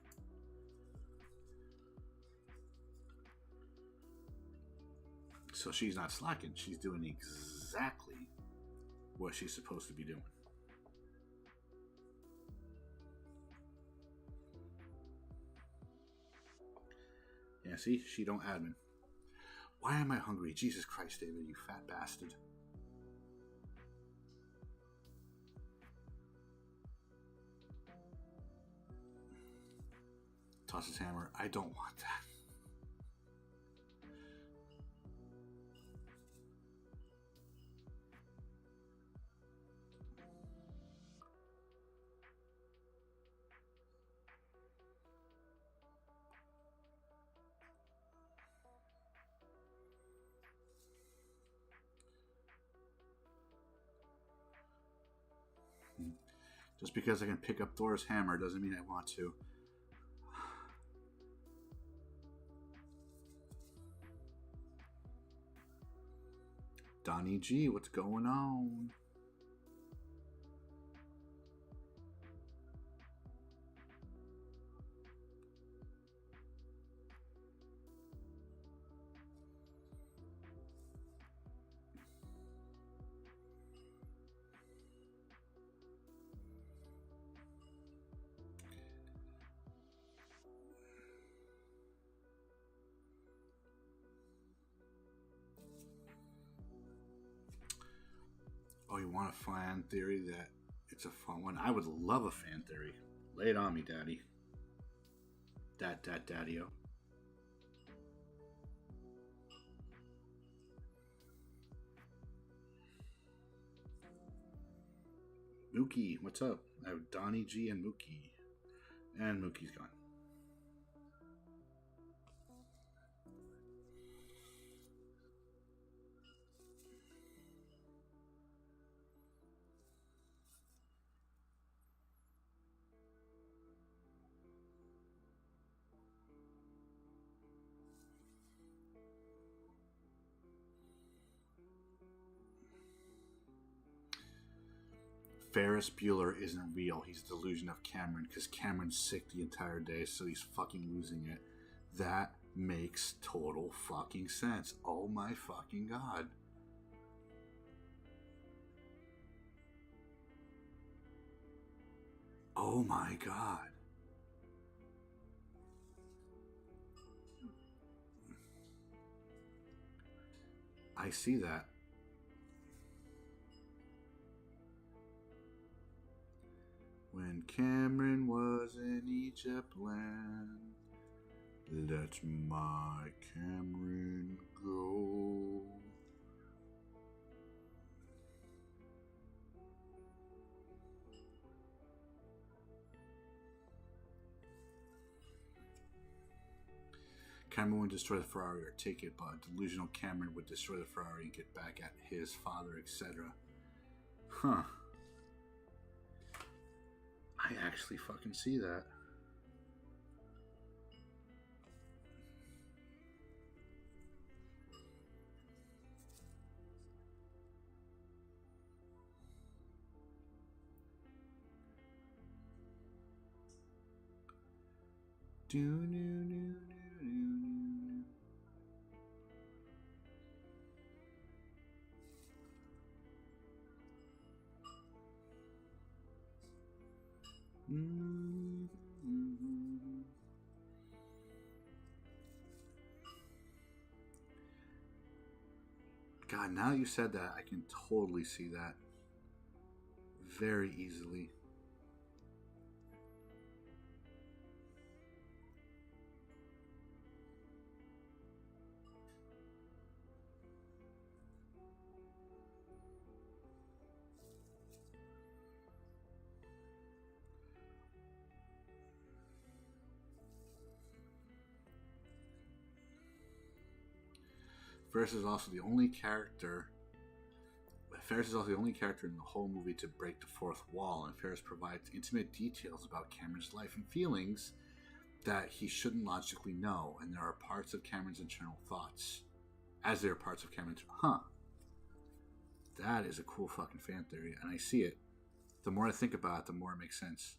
So she's not slacking. She's doing exactly what she's supposed to be doing. Yeah, see? She don't admin. Why am I hungry? Jesus Christ, David, you fat bastard. Toss his hammer. I don't want that. Just because I can pick up Thor's hammer doesn't mean I want to. Donnie G, what's going on? Oh, you want a fan theory that it's a fun one? I would love a fan theory. Lay it on me, Daddy. Daddy-o. Mookie, what's up? I have Donnie G and Mookie. And Mookie's gone. Ferris Bueller isn't real. He's a delusion of Cameron because Cameron's sick the entire day, so he's fucking losing it. That makes total fucking sense. Oh my fucking god. Oh my god. I see that. When Cameron was in Egypt land, let my Cameron go. Cameron would destroy the Ferrari or take it, but delusional Cameron would destroy the Ferrari and get back at his father, etc. Huh. I actually fucking see that. God, now you said that, I can totally see that very easily. Ferris is also the only character. Ferris is also the only character in the whole movie to break the fourth wall, and Ferris provides intimate details about Cameron's life and feelings that he shouldn't logically know, and there are parts of Cameron's internal thoughts. As there are parts of Cameron's... That is a cool fucking fan theory, and I see it. The more I think about it, the more it makes sense.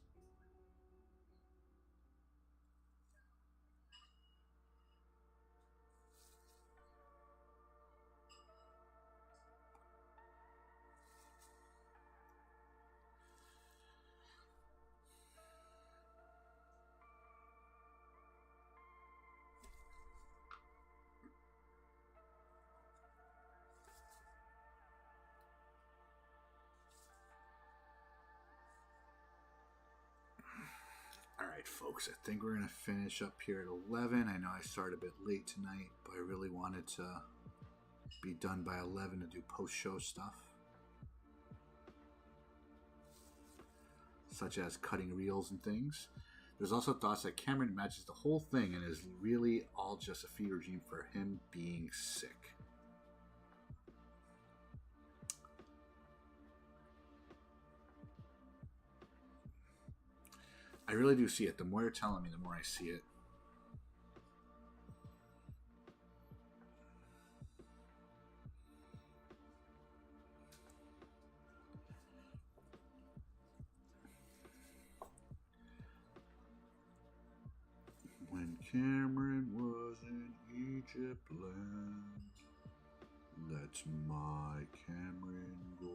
Alright, folks, I think we're going to finish up here at 11. I know I started a bit late tonight, but I really wanted to be done by 11 to do post-show stuff. Such as cutting reels and things. There's also thoughts that Cameron imagines the whole thing and is really all just a fever dream for him being sick. I really do see it. The more you're telling me, the more I see it. When Cameron was in Egypt land, let my Cameron go.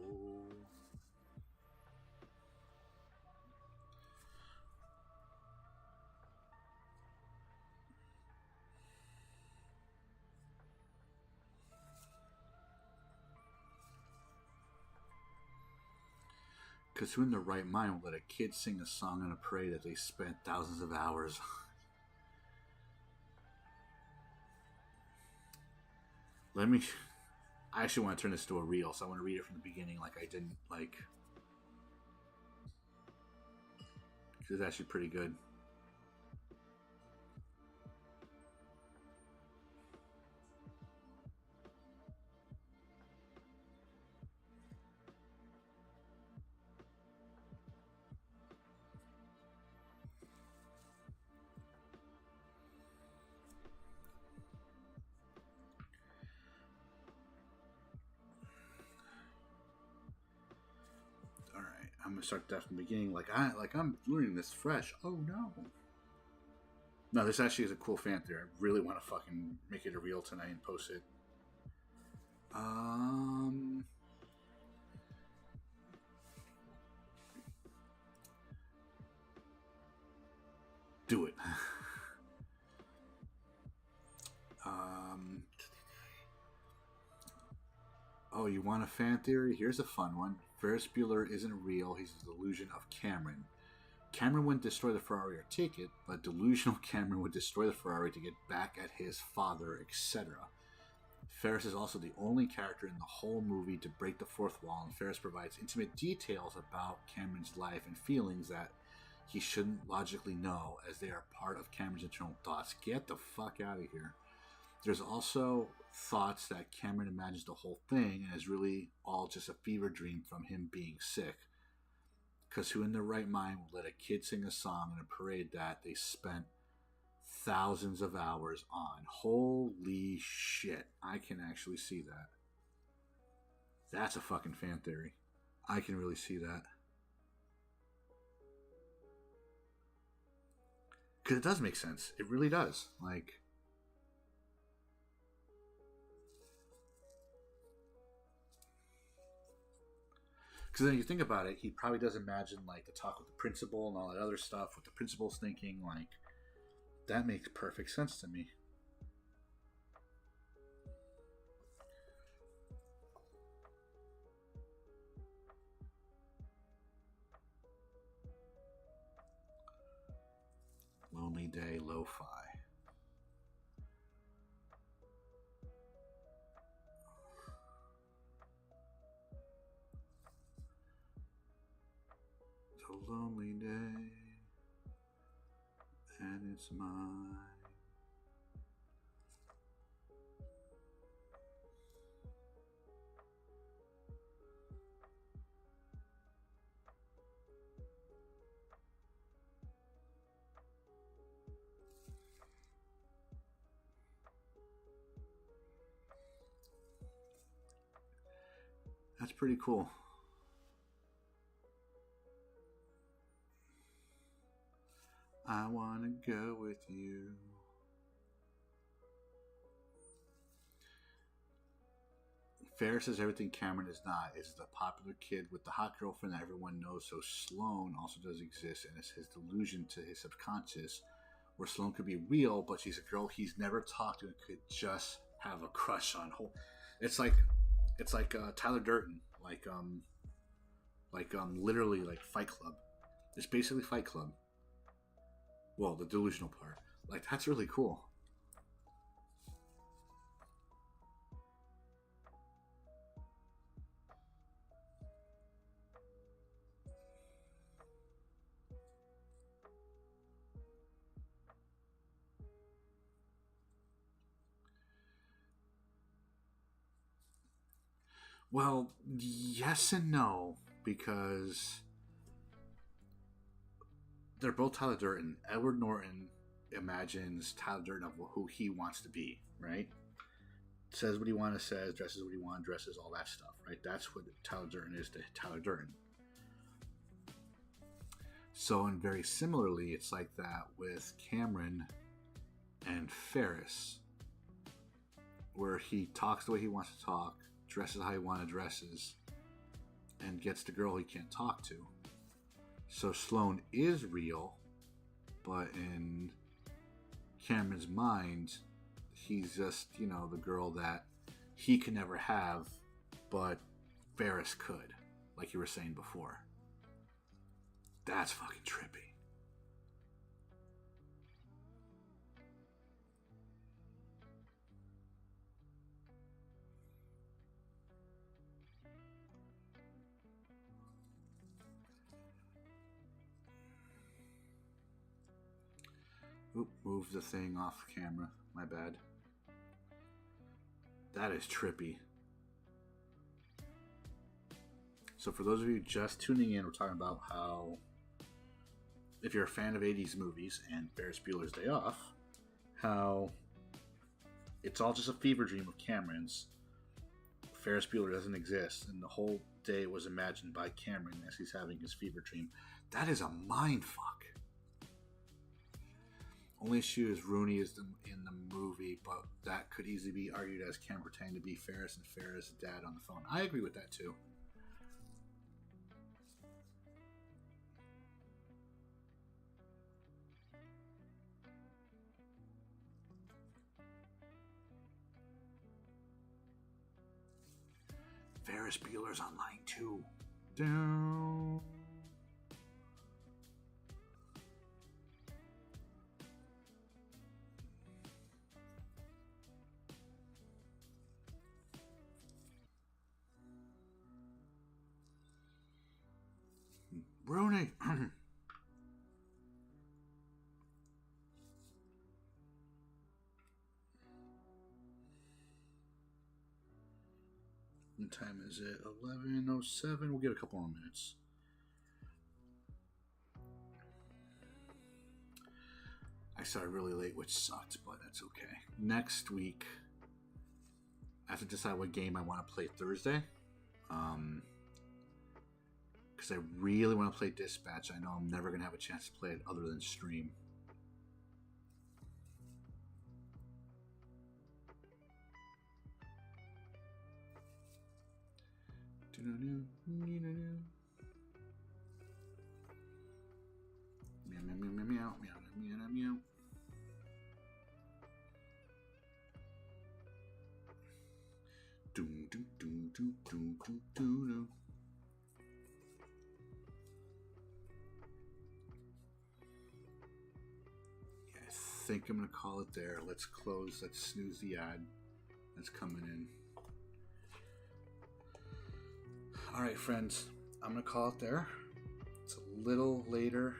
Because who in their right mind will let a kid sing a song in a parade that they spent thousands of hours on? I actually want to turn this to a reel, so I want to read it from the beginning like I didn't, like... Because it's actually pretty good. I'm gonna start that from the beginning. I'm learning this fresh. Oh no. No, this actually is a cool fan theory. I really want to fucking make it a reel tonight and post it. Do it. Oh, you want a fan theory? Here's a fun one. Ferris Bueller isn't real. He's a delusion of Cameron. Cameron wouldn't destroy the Ferrari or take it, but delusional Cameron would destroy the Ferrari to get back at his father, etc. Ferris is also the only character in the whole movie to break the fourth wall, and Ferris provides intimate details about Cameron's life and feelings that he shouldn't logically know, as they are part of Cameron's internal thoughts. Get the fuck out of here. There's also thoughts that Cameron imagines the whole thing and is really all just a fever dream from him being sick. Because who in their right mind would let a kid sing a song in a parade that they spent thousands of hours on? Holy shit. I can actually see that. That's a fucking fan theory. I can really see that. Because it does make sense. It really does. Like... Because then you think about it, he probably does imagine, like, the talk with the principal and all that other stuff, what the principal's thinking, like, that makes perfect sense to me. Lonely Day Lo-Fi. Lonely day, and it's mine. pretty cool. I wanna go with you. Ferris is everything Cameron is not. Is the popular kid with the hot girlfriend that everyone knows. So Sloane also does exist, and it's his delusion to his subconscious, where Sloane could be real, but she's a girl he's never talked to and could just have a crush on. It's like Tyler Durden, literally like Fight Club. It's basically Fight Club. Well, the delusional part. Like, that's really cool. Well, yes and no, because they're both Tyler Durden. Edward Norton imagines Tyler Durden of who he wants to be, right? Says what he wants to say, dresses what he wants, dresses, all that stuff, right? That's what Tyler Durden is to Tyler Durden. So, and very similarly, it's like that with Cameron and Ferris, where he talks the way he wants to talk, dresses how he wants to dresses, and gets the girl he can't talk to. So Sloane is real, but in Cameron's mind, he's just, the girl that he could never have, but Ferris could, like you were saying before. That's fucking trippy. Oop, move the thing off camera. My bad. That is trippy. So for those of you just tuning in, we're talking about how if you're a fan of 80s movies and Ferris Bueller's Day Off, how it's all just a fever dream of Cameron's. Ferris Bueller doesn't exist, and the whole day was imagined by Cameron as he's having his fever dream. That is a mind fuck. Only issue is Rooney is in the movie, but that could easily be argued as Cameron pretending to be Ferris and Ferris' dad on the phone. I agree with that too. Ferris Bueller's on line 2. Down. Rooney. What time is it? 11:07. We'll get a couple more minutes. I started really late, which sucked, but that's okay. Next week, I have to decide what game I want to play Thursday. Because I really want to play Dispatch. I know I'm never going to have a chance to play it other than stream. Meow, meow, meow, meow, meow, meow, meow. Doom, doom, doom, doom, doom, doom, doom. Yeah, I think I'm gonna call it there. Let's close. Let's snooze the ad that's coming in. All right, friends. I'm gonna call it there. It's a little later.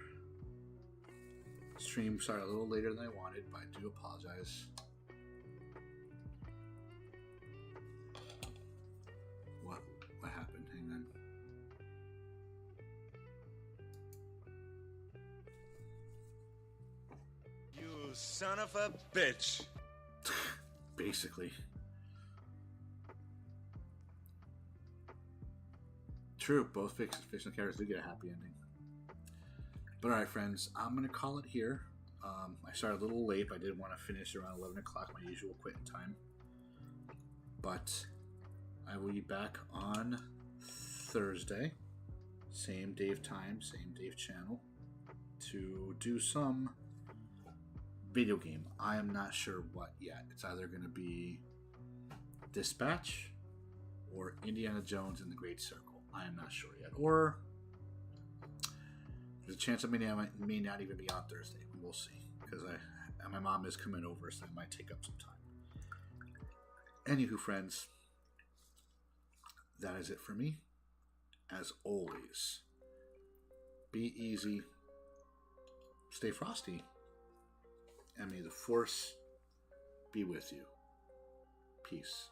Stream started a little later than I wanted, but I do apologize. What happened? Hang on. You son of a bitch. Basically. True, both fictional characters do get a happy ending. But alright, friends, I'm going to call it here. I started a little late, but I did want to finish around 11 o'clock, my usual quitting time. But I will be back on Thursday, same Dave time, same Dave channel, to do some video game. I am not sure what yet. It's either going to be Dispatch or Indiana Jones and the Great Circle. I am not sure yet. Or there's a chance I may not even be on Thursday. We will see. Because my mom is coming over, so it might take up some time. Anywho, friends, that is it for me. As always, be easy, stay frosty, and may the Force be with you. Peace.